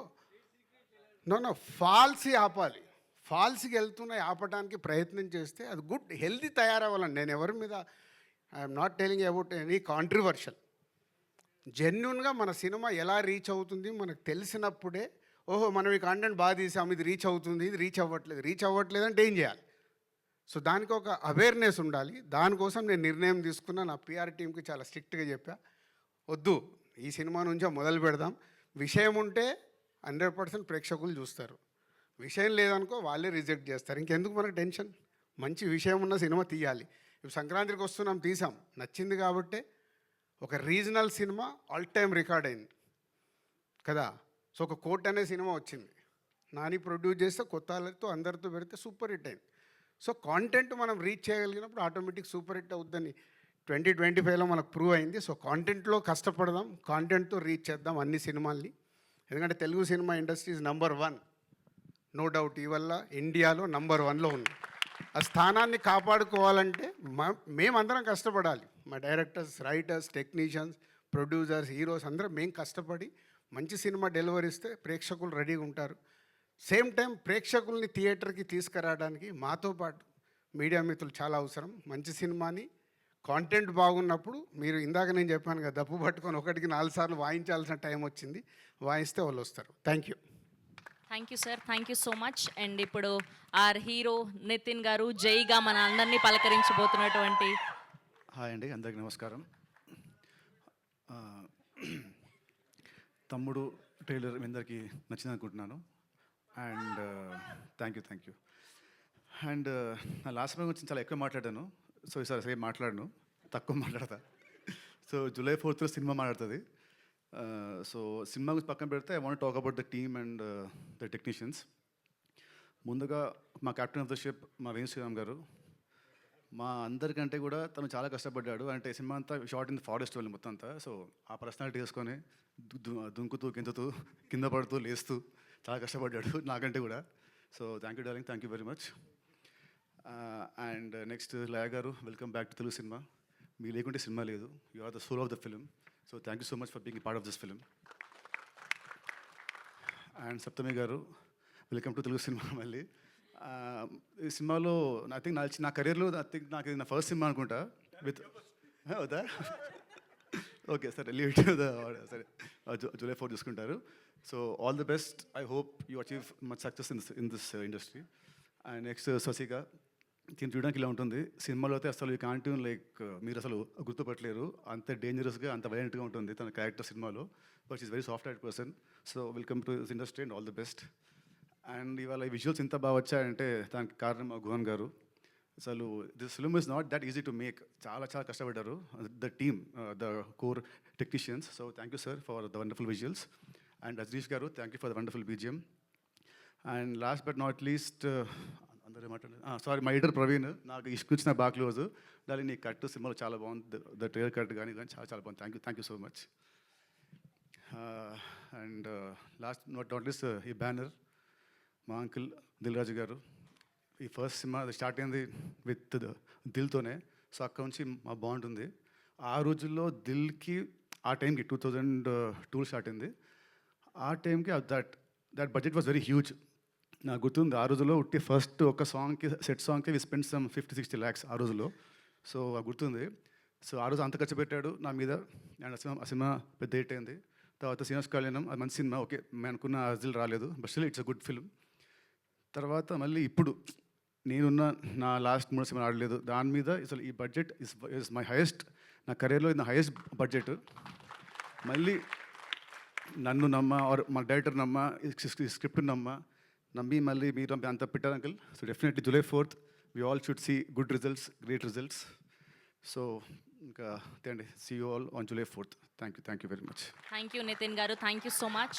A: నో ఫాల్సీ ఆపాలి. ఫాల్స్కి వెళ్తున్న ఆపడానికి ప్రయత్నం చేస్తే అది గుడ్ హెల్దీ తయారవ్వాలండి. నేను ఎవరి మీద I'm not telling about any controversial. జెన్యున్గా మన సినిమా ఎలా రీచ్ అవుతుంది మనకు తెలిసినప్పుడే, ఓహో మనం ఈ కంటెంట్ బాగా తీసాము, ఇది రీచ్ అవుతుంది, ఇది రీచ్ అవ్వట్లేదు అంటే ఏం చేయాలి? సో దానికి ఒక అవేర్నెస్ ఉండాలి. దానికోసం నేను నిర్ణయం తీసుకున్నా. నా PR టీంకి చాలా స్ట్రిక్ట్గా చెప్పా, వద్దు ఈ సినిమా నుంచే మొదలు పెడదాం. విషయం ఉంటే 100% ప్రేక్షకులు చూస్తారు, విషయం లేదనుకో వాళ్ళే రిజెక్ట్ చేస్తారు. ఇంకెందుకు మనకు టెన్షన్? మంచి విషయం ఉన్న సినిమా తీయాలి. ఇప్పుడు సంక్రాంతికి వస్తున్నాం, తీసాం, నచ్చింది కాబట్టే ఒక regional cinema all time record అయింది కదా. సో ఒక కోట్ అనే సినిమా వచ్చింది, నాని ప్రొడ్యూస్ చేస్తే కొత్త వాళ్ళతో అందరితో పెడితే సూపర్ హిట్ అయింది. సో కాంటెంట్ మనం రీచ్ చేయగలిగినప్పుడు ఆటోమేటిక్ సూపర్ హిట్ అవుద్దని 2025లో మనకు ప్రూవ్ అయింది. సో కాంటెంట్లో కష్టపడదాం, కాంటెంట్తో రీచ్ చేద్దాం అన్ని సినిమాల్ని. ఎందుకంటే Telugu cinema industry is number 1, no doubt. ఇవల్ల ఇండియాలో నంబర్ 1లో ఉంది. ఆ స్థానాన్ని కాపాడుకోవాలంటే మేమందరం కష్టపడాలి. మా directors, writers, technicians, producers, heroes అందరం మేము కష్టపడి మంచి సినిమా డెలివరీ ఇస్తే ప్రేక్షకులు రెడీగా ఉంటారు. సేమ్ టైం ప్రేక్షకుల్ని థియేటర్కి తీసుకురావడానికి మాతో పాటు మీడియా మిత్రులు చాలా అవసరం. మంచి సినిమాని కాంటెంట్ బాగున్నప్పుడు మీరు ఇందాక నేను చెప్పాను కదా, దప్పు పట్టుకొని 1కి 4 సార్లు వాయించాల్సిన టైం వచ్చింది, వాయిస్తే వాళ్ళు వస్తారు. Thank you
C: sir, thank you so much. And ఇప్పుడు ఆర్ హీరో నితిన్ గారు జైగా మన అందరినీ పలకరించబోతున్నటువంటి.
J: హాయ్ అండి, అందరికీ నమస్కారం. తమ్ముడు ట్రైలర్ మీ అందరికీ నచ్చింది అనుకుంటున్నాను. And thank you. అండ్ నా లాస్ట్ మూవీ గురించి చాలా ఎక్కువ మాట్లాడాను. సో ఈసారి సేమ్ మాట్లాడను, తక్కువ మాట్లాడతా. సో July 4th సినిమా మాట్లాడుతుంది. సో సినిమా గురించి పక్కన పెడితే I want talk about the team and the technicians. ముందుగా మా కెప్టెన్ ఆఫ్ ద షిప్ మా వేణు శ్రీరామ్ గారు. మా అందరికంటే కూడా తను చాలా కష్టపడ్డాడు. అంటే సినిమా అంతా షార్ట్ ఇన్ ద ఫారెస్ట్ వాళ్ళు మొత్తం అంతా. సో ఆ పర్సనాలిటీ వేసుకొని దుంకుతూ గింతుతూ కింద పడుతూ లేస్తూ చాలా కష్టపడ్డాడు నాకంటే కూడా. So thank you darling, thank you very much. And next Laya garu, welcome back to Telugu cinema. మీ లేకుంటే సినిమా లేదు. You are the soul of the film. So thank you so much for being part of this film. And Saptami garu, welcome to Telugu cinema మళ్ళీ. ఈ సినిమాలో I think నా కెరీర్లో నాకు ఇది నా ఫస్ట్ సినిమా అనుకుంటా విత్ అవుదా. ఓకే సరే, లీవ్ ఇట్ సరే, July 4 చూసుకుంటారు. So all the best. I hope you achieve much success in this industry. And next Shashika, దీన్ని చూడడానికి ఇలా ఉంటుంది. సినిమాలో అయితే అసలు ఈ కాంటూన్ లైక్ మీరు అసలు గుర్తుపట్టలేరు, అంత డేంజరస్గా అంత వైలెంట్గా ఉంటుంది తన క్యారెక్టర్ సినిమాలో. But is very soft heart person. So welcome to this industry and all the best. And ఇవాళ ఈ విజువల్స్ ఇంత బాగా వచ్చాయంటే దానికి కారణం గుహన్ గారు. అసలు this film is not that easy to make. చాలా కష్టపడ్డారు the team, the core technicians. So thank you sir for the wonderful visuals. And Ajarish garu, thank you for the wonderful BGM. And last but not least అందరూ మాట్లాడారు, sorry మా editor Praveen, నాకు ఇష్కొచ్చిన బాగా close. దాని నీ cut సినిమాలో చాలా బాగుంది, ద ట్రైలర్ కట్ కానీ చాలా బాగుంది. Thank you so much. And last not least ఈ బ్యానర్ మా అంకుల్ దిల్ రాజు గారు. ఈ ఫస్ట్ సినిమా స్టార్ట్ అయింది విత్ దిల్తోనే. సో అక్కడ నుంచి మా బాండ్ ఉంది. ఆ రోజుల్లో దిల్కి ఆ టైంకి 2002 స్టార్ట్ అయింది. ఆ టైంకి that budget was very huge. నాకు గుర్తుంది ఆ రోజుల్లో ఉట్టి ఫస్ట్ ఒక సాంగ్కి సెట్ సాంగ్కి వి స్పెండ్ సమ్ 50-60 lakhs ఆ రోజుల్లో. సో గుర్తుంది. సో ఆ రోజు అంత ఖర్చు పెట్టాడు నా మీద. అండ్ ఆ సినిమా పెద్ద హిట్ అయింది. తర్వాత శ్రీనివాస్ కళ్యాణం, అది మంచి సినిమా. ఓకే, మేము అనుకున్న అజిల్ రాలేదు, but still it's a good film. తర్వాత మళ్ళీ ఇప్పుడు నేనున్న నా లాస్ట్ 3 సినిమాలు ఆడలేదు. దాని మీద అసలు ఈ బడ్జెట్ ఇస్ మై హైయెస్ట్, నా కెరీర్లో ఇది నా హైయెస్ట్ బడ్జెట్. మళ్ళీ నన్ను నమ్మ ఆర్ మా డైరెక్టర్ నమ్మ, స్క్రిప్ట్ నమ్మి మళ్ళీ మీరు అంత పెట్టారు uncle. So definitely July 4th we all should see good results, great results. So ఇంకా అండి, see you all on July 4th. Thank you very much.
C: Thank you Nithin garu, thank you so much.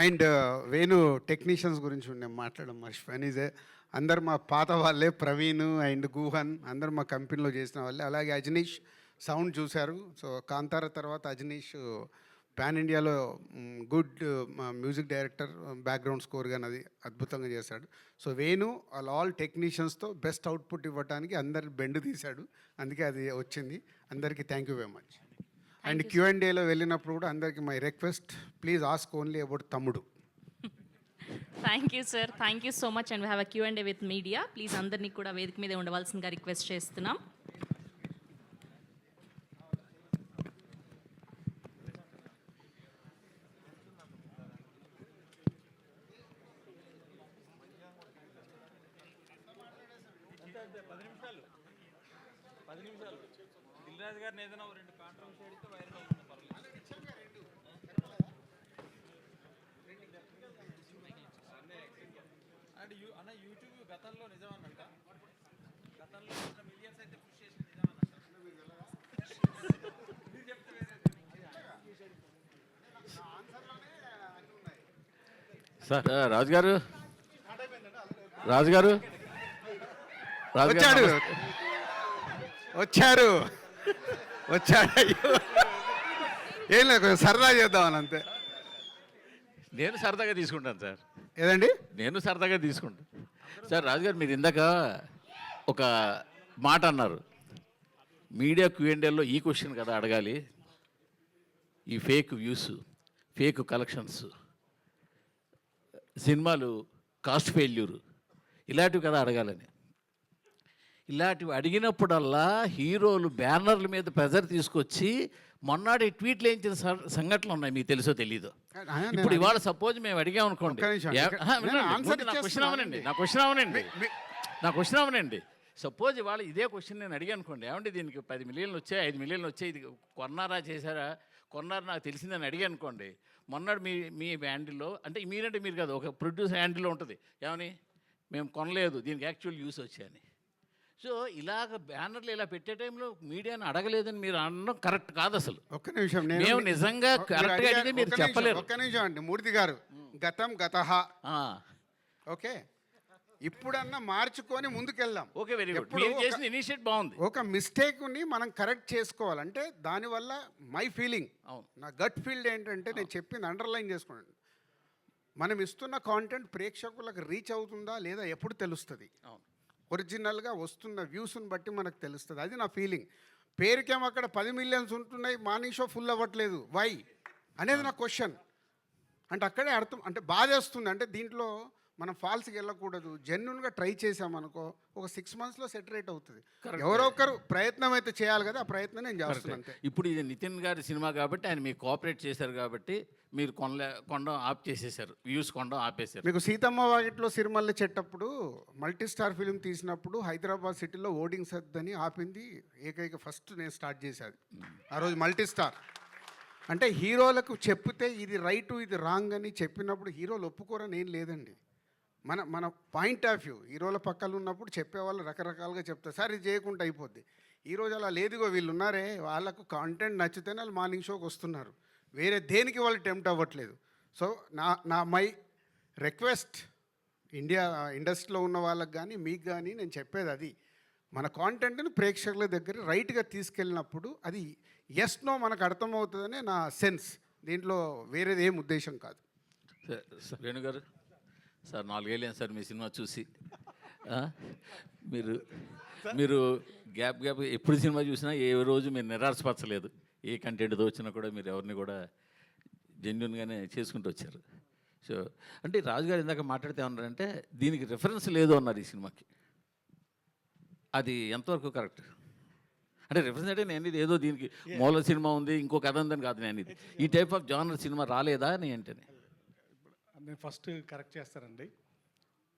A: And Venu technicians గురించి నేను మాట్లాడడం మర్చిపోయాను. అందరు మా పాత వాళ్ళే, ప్రవీణ్ అండ్ గుహన్ అందరు మా కంపెనీలో చేసిన వాళ్ళే. అలాగే అజనీష్ సౌండ్ చూశారు. సో కాంతార తర్వాత అజనీష్ పాన్ ఇండియాలో good music director, background score కానీ అది అద్భుతంగా చేశాడు. సో వేణు ఆల్ టెక్నీషియన్స్తో బెస్ట్ అవుట్పుట్ ఇవ్వడానికి అందరు బెండ్ తీశాడు, అందుకే అది వచ్చింది. అందరికీ thank you very much. And Q&Aలో వెళ్ళినప్పుడు కూడా అందరికీ my request, please ask only about Thammudu.
C: Thank you sir, thank you so much. And we have a Q&A with media. Please అందరినీ కూడా వేదిక మీద ఉండవలసిందిగా రిక్వెస్ట్ చేస్తున్నాం.
K: సార్ రాజుగారు రాజుగారు
A: వచ్చాడు వచ్చారు వచ్చాడు అయ్యో, ఏం లేదు, కొంచెం సరదా చేద్దామని అంతే.
K: నేను సరదాగా తీసుకుంటాను సార్.
A: ఏదండి?
K: నేను సరదాగా తీసుకుంటాను సార్. రాజుగారు, మీరు ఇందాక ఒక మాట అన్నారు, మీడియా Q&Aలో ఈ క్వశ్చన్ కదా అడగాలి, ఈ ఫేక్ వ్యూస్, ఫేక్ కలెక్షన్స్, సినిమాలు కాస్ట్ ఫెయిల్యూర్, ఇలాంటివి కదా అడగాలని. ఇలాంటివి అడిగినప్పుడల్లా హీరోలు బ్యానర్ల మీద ప్రెజర్ తీసుకొచ్చి మొన్నటి ట్వీట్లు వేయించిన సంఘటనలు ఉన్నాయి, మీకు తెలుసో తెలీదు. ఇప్పుడు ఇవాళ సపోజ్ మేము అడిగాం అనుకోండి, నా క్వశ్చన్ అవనండి. సపోజ్ ఇవాళ ఇదే క్వశ్చన్ నేను అడిగాను అనుకోండి, ఏమంటే దీనికి 10 మిలియన్లు వచ్చాయి, 5 మిలియన్లు వచ్చాయి, ఇది కొన్నారా చేశారా, కొన్నారు నాకు తెలిసిందని అడిగాను అనుకోండి, మొన్నటి మీ హ్యాండిల్లో, అంటే మీరంటే మీరు కాదు, ఒక ప్రొడ్యూసర్ హ్యాండిల్లో ఉంటుంది, ఏమని మేము కొనలేదు, దీనికి యాక్చువల్ యూస్ వచ్చాయని. సో ఇలాగ బ్యానర్లు ఇలా పెట్టే టైంలో మీడియాని అడగలేదని మీరు అనడం కరెక్ట్ కాదు అసలు.
A: ఒక్క నిమిషం,
K: మేము నిజంగా కరెక్ట్గా అడిగితే మీరు చెప్పలేరు.
A: ఒక్క నిమిషం అండి, మూర్తి గారు, గతం గతహ, ఓకే, ఇప్పుడన్నా మార్చుకొని ముందుకెళ్దాం.
K: Okay, very good. మీరు చేసిన ఇనిషియేట్ బాగుంది.
A: ఒక మిస్టేక్ని మనం కరెక్ట్ చేసుకోవాలంటే దానివల్ల మై ఫీలింగ్, నా గట్ ఫీల్డ్ ఏంటంటే, నేను చెప్పింది అండర్లైన్ చేసుకోండి, మనం ఇస్తున్న కాంటెంట్ ప్రేక్షకులకు రీచ్ అవుతుందా లేదా ఎప్పుడు తెలుస్తుంది. ఒరిజినల్గా వస్తున్న వ్యూస్ని బట్టి మనకు తెలుస్తుంది, అది నా ఫీలింగ్. పేరుకేమో అక్కడ 10 మిలియన్స్ ఉంటున్నాయి, మార్నింగ్ షో ఫుల్ అవ్వట్లేదు, వై అనేది నా క్వశ్చన్. అంటే అక్కడే అర్థం, అంటే బాధేస్తుంది. అంటే దీంట్లో మనం ఫాల్స్కి వెళ్ళకూడదు, జెన్యున్గా ట్రై చేసామనుకో ఒక 6 monthsలో సెటరేట్ అవుతుంది. ఎవరో ఒకరు ప్రయత్నం అయితే చేయాలి కదా, ఆ ప్రయత్నం నేను చేస్తున్నాను.
K: ఇప్పుడు ఇది నితిన్ గారి సినిమా కాబట్టి ఆయన మీకు కోఆపరేట్ చేశారు కాబట్టి మీరు కొండం ఆఫ్ చేసేసారు, వ్యూస్ కొండం ఆపేశారు.
A: మీకు Seethamma Vakitlo Sirimalle చెట్టప్పుడు multi star film తీసినప్పుడు హైదరాబాద్ సిటీలో ఓడింగ్స్ వద్దని ఆపింది ఏకైక ఫస్ట్ నేను స్టార్ట్ చేశాను ఆ రోజు. మల్టీ స్టార్ అంటే హీరోలకు చెప్తే ఇది రైటు ఇది రాంగ్ అని చెప్పినప్పుడు హీరోలు ఒప్పుకోరని ఏం లేదండి. మన పాయింట్ ఆఫ్ వ్యూ, హీరోల పక్కన ఉన్నప్పుడు చెప్పేవాళ్ళు రకరకాలుగా చెప్తారు, సార్ ఇది చేయకుండా అయిపోద్ది. ఈరోజు అలా లేదుగో, వీళ్ళు ఉన్నారే, వాళ్ళకు కాంటెంట్ నచ్చితేనే వాళ్ళు మార్నింగ్ షోకి వస్తున్నారు, వేరే దేనికి వాళ్ళు టెంప్ట్ అవ్వట్లేదు. సో మై రిక్వెస్ట్ ఇండస్ట్రీలో ఉన్న వాళ్ళకి కానీ మీకు కానీ నేను చెప్పేది అది, మన కాంటెంట్ని ప్రేక్షకుల దగ్గర రైట్గా తీసుకెళ్ళినప్పుడు అది ఎస్ నో మనకు అర్థమవుతుందనే నా సెన్స్, దీంట్లో వేరేది ఏం ఉద్దేశం కాదు.
K: వేణుగారు సార్, 4 ఏళ్ళేం సార్ మీ సినిమా చూసి, మీరు గ్యాప్ ఎప్పుడు సినిమా చూసినా ఏ రోజు మీరు నిరాశపరచలేదు, ఏ కంటెంట్తో వచ్చినా కూడా మీరు ఎవరిని కూడా జెన్యున్గానే చేసుకుంటూ వచ్చారు. సో అంటే రాజుగారు ఇందాక మాట్లాడితే ఏమన్నారంటే దీనికి రిఫరెన్స్ లేదు అన్నారు ఈ సినిమాకి, అది ఎంతవరకు కరెక్ట్? అంటే రిఫరెన్స్ అంటే నేను ఇది ఏదో దీనికి మూల సినిమా ఉంది ఇంకో కథ ఉందని కాదు, నేను ఇది ఈ టైప్ ఆఫ్ జానర్ సినిమా రాలేదా అని అంటేనే.
H: నేను ఫస్ట్ కరెక్ట్ చేస్తానండి,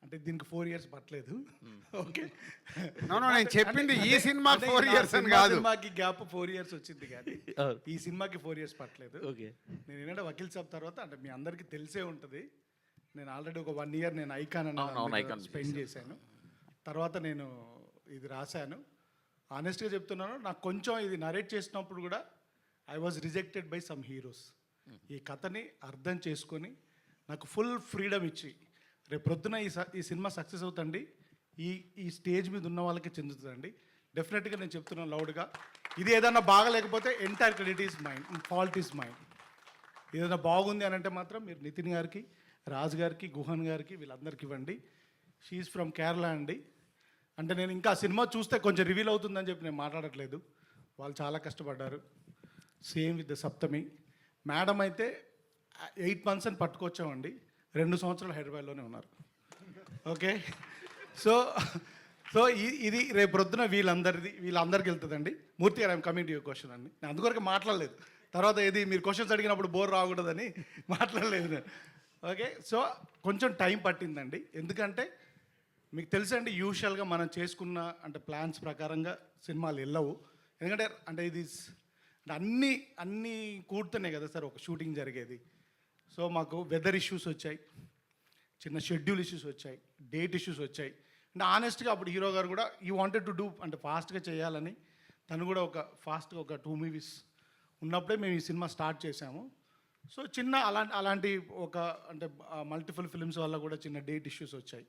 H: అంటే దీనికి 4 years పట్టలేదు. ఓకే,
A: నేను చెప్పింది ఈ సినిమా 4 years అని కాదు,
H: సినిమాకి గ్యాప్ 4 years వచ్చింది కానీ ఈ సినిమాకి 4 years పట్టలేదు.
K: ఓకే,
H: నేను ఏంటంటే వకీల్ సాబ్ తర్వాత, అంటే మీ అందరికీ తెలిసే ఉంటుంది, నేను ఆల్రెడీ ఒక 1 year నేను ఐకాన్ స్పెండ్ చేశాను. తర్వాత నేను ఇది రాశాను. ఆనెస్ట్గా చెప్తున్నాను, నాకు కొంచెం ఇది నరేట్ చేసినప్పుడు కూడా I was rejected by some heroes. ఈ కథని అర్థం చేసుకొని నాకు ఫుల్ ఫ్రీడమ్ ఇచ్చి రేపు ప్రొద్దున ఈ సినిమా సక్సెస్ అవుతండి, ఈ స్టేజ్ మీద ఉన్న వాళ్ళకి చెందుతుందండి. డెఫినెట్గా నేను చెప్తున్నాను లౌడ్గా, ఇది ఏదన్నా బాగలేకపోతే entire credit is mine, fault is mine. ఏదైనా బాగుంది అని అంటే మాత్రం మీరు నితిన్ గారికి, రాజు గారికి, గుహన్ గారికి, వీళ్ళందరికీ ఇవ్వండి. షీఈ్ ఫ్రమ్ కేరళ అండి. అంటే నేను ఇంకా సినిమా చూస్తే కొంచెం రివీల్ అవుతుందని చెప్పి నేను మాట్లాడట్లేదు, వాళ్ళు చాలా కష్టపడ్డారు. Same with the Saptami madam అయితే 8 months అని పట్టుకొచ్చామండి, 2 సంవత్సరాలు హైదరాబాద్లోనే ఉన్నారు. ఓకే, సో ఇది రేపు ప్రొద్దున వీళ్ళందరికీ వెళ్తుందండి. మూర్తి గారు, I'm coming to your question అండి. నేను అందుకొరకు మాట్లాడలేదు, తర్వాత ఏది మీరు క్వశ్చన్స్ అడిగినప్పుడు బోర్ రాకూడదని మాట్లాడలేదు నేను. ఓకే, సో కొంచెం టైం పట్టిందండి, ఎందుకంటే మీకు తెలుసండి యూజువల్గా మనం చేసుకున్న అంటే ప్లాన్స్ ప్రకారంగా సినిమాలు వెళ్ళవు. ఎందుకంటే అంటే ఇది అన్నీ కూడుతున్నాయి కదా సార్ ఒక షూటింగ్ జరిగేది. సో మాకు వెదర్ ఇష్యూస్ వచ్చాయి, చిన్న షెడ్యూల్ ఇష్యూస్ వచ్చాయి, డేట్ ఇష్యూస్ వచ్చాయి. అంటే ఆనెస్ట్గా అప్పుడు హీరో గారు కూడా ఈ వాంటెడ్ టు డూ అంటే ఫాస్ట్గా చేయాలని, తను కూడా ఫాస్ట్గా ఒక 2 movies ఉన్నప్పుడే మేము ఈ సినిమా స్టార్ట్ చేసాము. సో చిన్న అలాంటి ఒక అంటే మల్టిపుల్ ఫిల్మ్స్ వల్ల కూడా చిన్న డేట్ ఇష్యూస్ వచ్చాయి.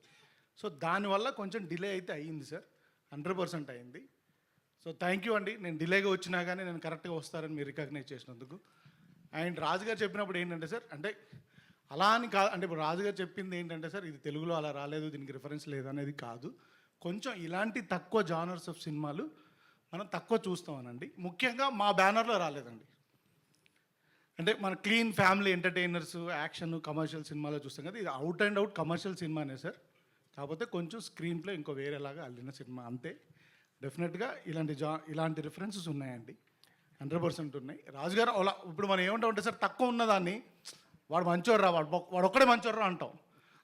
H: సో దానివల్ల కొంచెం డిలే అయితే అయ్యింది సార్, 100% అయింది. సో థ్యాంక్ యూ అండి, నేను డిలేగా వచ్చినా కానీ నేను కరెక్ట్గా వస్తారని మీరు రికగ్నైజ్ చేసినందుకు. అండ్ రాజుగారు చెప్పినప్పుడు ఏంటంటే సార్, అంటే అలా అని కాదు, అంటే ఇప్పుడు రాజుగారు చెప్పింది ఏంటంటే సార్, ఇది తెలుగులో అలా రాలేదు, దీనికి రిఫరెన్స్ లేదు అనేది కాదు. కొంచెం ఇలాంటి తక్కువ జానర్స్ ఆఫ్ సినిమాలు మనం తక్కువ చూస్తామనండి. ముఖ్యంగా మా బ్యానర్లో రాలేదండి. అంటే మన clean family entertainers, action, commercial సినిమాలో చూస్తాం కదా, ఇది అవుట్ అండ్ అవుట్ కమర్షియల్ సినిమానే సార్. కాకపోతే కొంచెం స్క్రీన్ ప్లే ఇంకో వేరేలాగా అల్లిన సినిమా అంతే. డెఫినెట్గా ఇలాంటి రిఫరెన్సెస్ ఉన్నాయండి, 100% ఉన్నాయి. రాజుగారు అలా ఇప్పుడు మనం ఏమంటామంటే సార్, తక్కువ ఉన్నదాన్ని వాడు మంచోడ్రా, వాడు ఒక్కడే మంచోడ్రా అంటాం.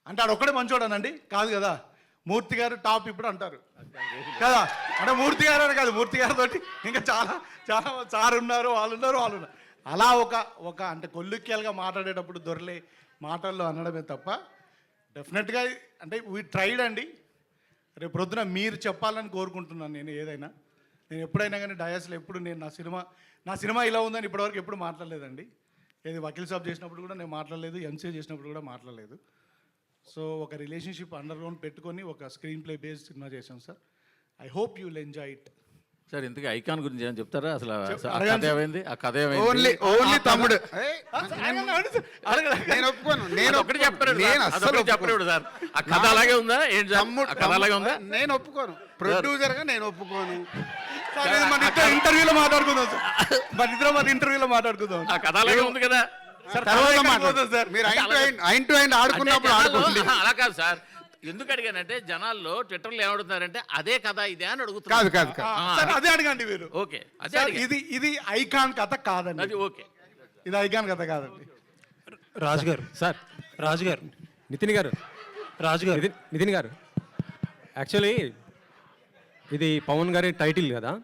H: అంటే వాడు ఒక్కడే మంచోడనండి కాదు కదా, మూర్తి గారు టాప్ ఇప్పుడు అంటారు కదా. అంటే మూర్తి గారు అని కాదు, మూర్తి గారితో ఇంకా చాలా చాలా సార్ ఉన్నారు, వాళ్ళు ఉన్నారు. అలా ఒక అంటే కొల్లుక్యాలుగా మాట్లాడేటప్పుడు దొరలే మాటల్లో అనడమే తప్ప డెఫినెట్గా అంటే వీ ట్రైడ్ అండి. రేపు ప్రొద్దున మీరు చెప్పాలని కోరుకుంటున్నాను. నేను ఎప్పుడైనా కానీ డయాస్లో ఎప్పుడు నేను నా సినిమా ఇలా ఉందని ఇప్పటివరకు ఎప్పుడు మాట్లాడలేదండి. ఏది వకీల్ సాబ్ చేసినప్పుడు కూడా నేను మాట్లాడలేదు, ఎంసీఏ చేసినప్పుడు కూడా మాట్లాడలేదు. సో ఒక రిలేషన్షిప్ అండర్గ్రౌండ్ పెట్టుకొని ఒక స్క్రీన్ ప్లే బేస్డ్ సినిమా చేశాం sir. I hope you will enjoy it.
K: Sir ఇంతకీ ఐకాన్ గురించి ఏం చెప్తారా? అసలు
H: అడగండి.
K: ఆ కథ ఏమైంది?
A: ఓన్లీ తమ్ముడు
K: నేను ఒప్పుకోను. నేను ఒకటి చెప్పలేడు సార్. ఆ కథ అలాగే ఉందా? ఏంటి ఆ కథ అలాగే ఉందా?
A: నేను ఒప్పుకోను, ప్రొడ్యూసర్గా నేను ఒప్పుకోను.
H: మన ఇంటర్వ్యూలో మాట్లాడుకుందాం సార్, మన ఇంటర్వ్యూలో మాట్లాడుకుందాం.
K: ఆ కథ అలాగే ఉంది కదా
H: సార్, తర్వాత మాట్లాడదాం సార్.
A: మీరు ఐన్ టు ఐన్ ఆడుకున్నప్పుడు ఆడుకోండి.
K: అలా కాదు సార్, ఎందుకు అడిగానంటే జనాల్లో ట్విట్టర్లో ఏమడుగుతున్నారంటే అదే కథ ఇదే అని అడుగుతున్నారు.
H: కాదు, అదే అడగండి మీరు.
K: ఓకే,
H: ఇది ఐకాన్ కథ కాదండి.
K: అది ఓకే,
H: ఇది ఐకాన్ కథ కాదండి.
L: రాజుగారు సార్, రాజుగారు, నితిన్ గారు, రాజుగారు, నితిన్ గారు, యాక్చువల్లీ ఇది పవన్ గారి టైటిల్ కదా.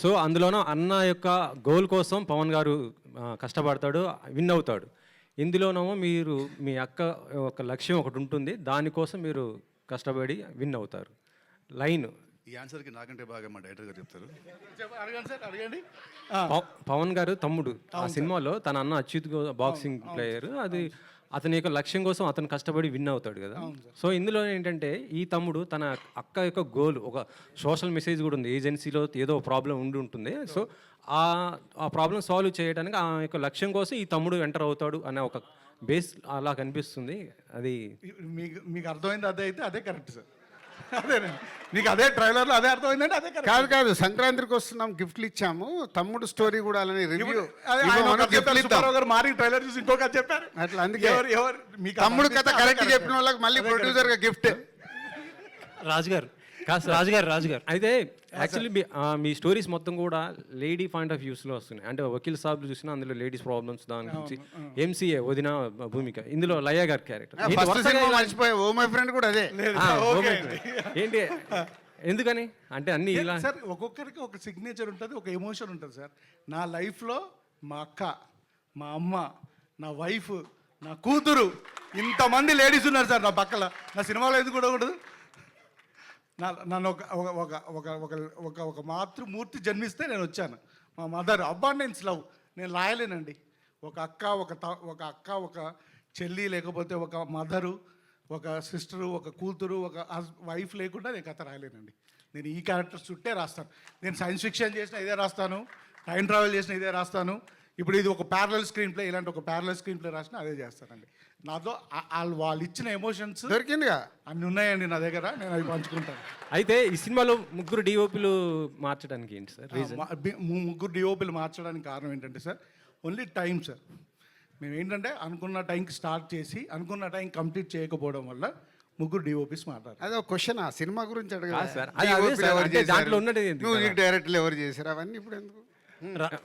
L: సో అందులోనూ అన్న యొక్క గోల్ కోసం పవన్ గారు కష్టపడతాడు, విన్ అవుతాడు. ఇందులోనేమో మీరు మీ అక్క ఒక లక్ష్యం ఒకటి ఉంటుంది, దానికోసం మీరు కష్టపడి విన్ అవుతారు. లైన్
J: ఈ ఆన్సర్కి నాకంటే బాగా మా డైరెక్టర్ గారు చెప్తారు.
H: అడగండి సార్, అడగండి.
L: పవన్ గారు తమ్ముడు ఆ సినిమాలో తన అన్న అచ్యుత్ బాక్సింగ్ ప్లేయర్, అది అతని యొక్క లక్ష్యం కోసం అతను కష్టపడి విన్ అవుతాడు కదా. సో ఇందులో ఏంటంటే ఈ తమ్ముడు తన అక్క యొక్క గోల్, ఒక సోషల్ మెసేజ్ కూడా ఉంది, ఏజెన్సీలో ఏదో ప్రాబ్లం ఉంటుంది. సో ఆ ప్రాబ్లం సాల్వ్ చేయడానికి ఆ యొక్క లక్ష్యం కోసం ఈ తమ్ముడు ఎంటర్ అవుతాడు అనే ఒక బేస్ అలా కనిపిస్తుంది. అది
H: మీకు అర్థమైంది, అదే అయితే అదే కరెక్ట్ సార్. అదేనండి, మీకు అదే ట్రైలర్లో అదే అర్థమైందంటే అదే కరెక్ట్.
A: కాదు, సంక్రాంతికి వస్తున్నాం, గిఫ్ట్లు ఇచ్చాము, తమ్ముడు స్టోరీ కూడా అలానే రివ్యూ
H: మారి ట్రైలర్ చూసి ఇంకొక చెప్పారు
A: అట్లా. అందుకే
H: మీకు
A: తమ్ముడు కథ కరెక్ట్ చెప్పిన వాళ్ళకి మళ్ళీ ప్రొడ్యూసర్గా గిఫ్ట్.
L: రాజుగారు రాజుగారు అయితే యాక్చువల్లీ మీ స్టోరీస్ మొత్తం కూడా లేడీ పాయింట్ ఆఫ్ వ్యూస్లో వస్తున్నాయి. అంటే వకీల్ సాబ్లు చూసినా అందులో లేడీస్ ప్రాబ్లమ్స్, దాని గురించి ఎంసీఏ వదిన భూమిక, ఇందులో లయ గారి క్యారెక్టర్.
A: మర్చిపోయా, ఓ మై ఫ్రెండ్ కూడా అదే.
L: ఏంటి ఎందుకని అంటే అన్ని ఇలా
H: సార్, ఒక్కొక్కరికి ఒక సిగ్నేచర్ ఉంటుంది, ఒక ఎమోషన్ ఉంటుంది సార్. నా లైఫ్లో మా అక్క, మా అమ్మ, నా వైఫ్, నా కూతురు, ఇంతమంది లేడీస్ ఉన్నారు సార్ నా పక్కల. నా సినిమాలో ఎందుకు కూడా ఉండదు? నన్ను ఒక మాతృమూర్తి జన్మిస్తే నేను వచ్చాను. మా మదర్ అబాండెన్స్ లవ్ నేను లాయలేనండి. ఒక అక్క ఒక చెల్లి, లేకపోతే ఒక మదరు, ఒక సిస్టరు, ఒక కూతురు, ఒక వైఫ్ లేకుండా నేను కథ రాయలేనండి. నేను ఈ క్యారెక్టర్స్ చుట్టే రాస్తాను. నేను సైన్స్ ఫిక్షన్ చేసిన ఇదే రాస్తాను, టైం ట్రావెల్ చేసిన ఇదే రాస్తాను. ఇప్పుడు ఇది ఒక ప్యారలల్ స్క్రీన్ ప్లే, ఇలాంటి ఒక ప్యారలల్ స్క్రీన్ ప్లే రాసిన అదే చేస్తానండి. నాతో వాళ్ళు ఇచ్చిన ఎమోషన్స్
A: దొరికిందిగా
H: అన్నీ ఉన్నాయండి నా దగ్గర, నేను అవి పంచుకుంటాను.
L: అయితే ఈ సినిమాలో ముగ్గురు డిఓపిలు మార్చడానికి ఏంటి సార్ రీజన్?
H: ముగ్గురు డిఓపీలు మార్చడానికి కారణం ఏంటంటే సార్, ఓన్లీ టైం సార్. మేము ఏంటంటే అనుకున్న టైంకి స్టార్ట్ చేసి అనుకున్న టైం కంప్లీట్ చేయకపోవడం వల్ల ముగ్గురు డిఓపీస్ మాట్లాడారు.
A: అదే ఒక క్వశ్చన్, ఆ సినిమా గురించి
L: కాదు సార్, అది అదే సార్, అంటే దాంట్లో ఉన్నది ఏంటి?
A: మ్యూజిక్ డైరెక్టర్లు ఎవరు చేశారు అవన్నీ ఇప్పుడు ఎందుకు?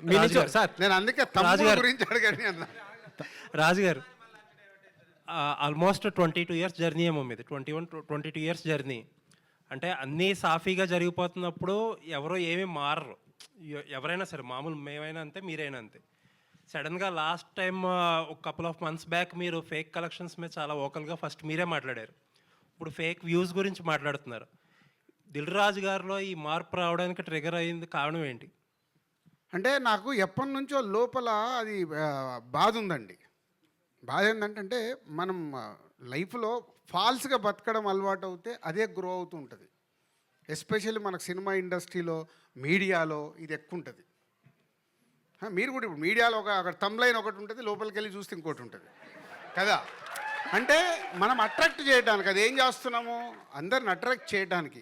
L: మీ నుంచి సార్,
A: నేను అందుకే తమ్ముడు గురించి అడగని అన్నా.
M: రాజు గారు ఆల్మోస్ట్ 22 ఇయర్స్ జర్నీ ఏమో మీది, 22 ఇయర్స్ జర్నీ. అంటే అన్నీ సాఫీగా జరిగిపోతున్నప్పుడు ఎవరో ఏమీ మారరు, ఎవరైనా సరే, మామూలు మేమైనా అంతే, మీరైనా అంతే. సడన్గా లాస్ట్ టైం ఒక కపుల్ ఆఫ్ మంత్స్ బ్యాక్ మీరు ఫేక్ కలెక్షన్స్ మీద చాలా ఓకల్గా ఫస్ట్ మీరే మాట్లాడారు. ఇప్పుడు ఫేక్ వ్యూస్ గురించి మాట్లాడుతున్నారు. దిల్ రాజు గారిలో ఈ మార్పు రావడానికి ట్రిగర్ అయింది కారణం ఏంటి?
A: అంటే నాకు ఎప్పటి నుంచో లోపల అది బాధ ఉందండి. బాధ ఏంటంటే మనం లైఫ్లో ఫాల్స్గా బతకడం అలవాటు అవుతే అదే గ్రో అవుతూ ఉంటుంది. ఎస్పెషల్లీ మనకు సినిమా ఇండస్ట్రీలో, మీడియాలో ఇది ఎక్కువ ఉంటుంది. మీరు కూడా ఇప్పుడు మీడియాలో అక్కడ తమ్లైన్ ఒకటి ఉంటుంది, లోపలికి వెళ్ళి చూస్తే ఇంకోటి ఉంటుంది కదా. అంటే మనం అట్రాక్ట్ చేయడానికి, అది ఏం చేస్తున్నాము, అందరిని అట్రాక్ట్ చేయడానికి.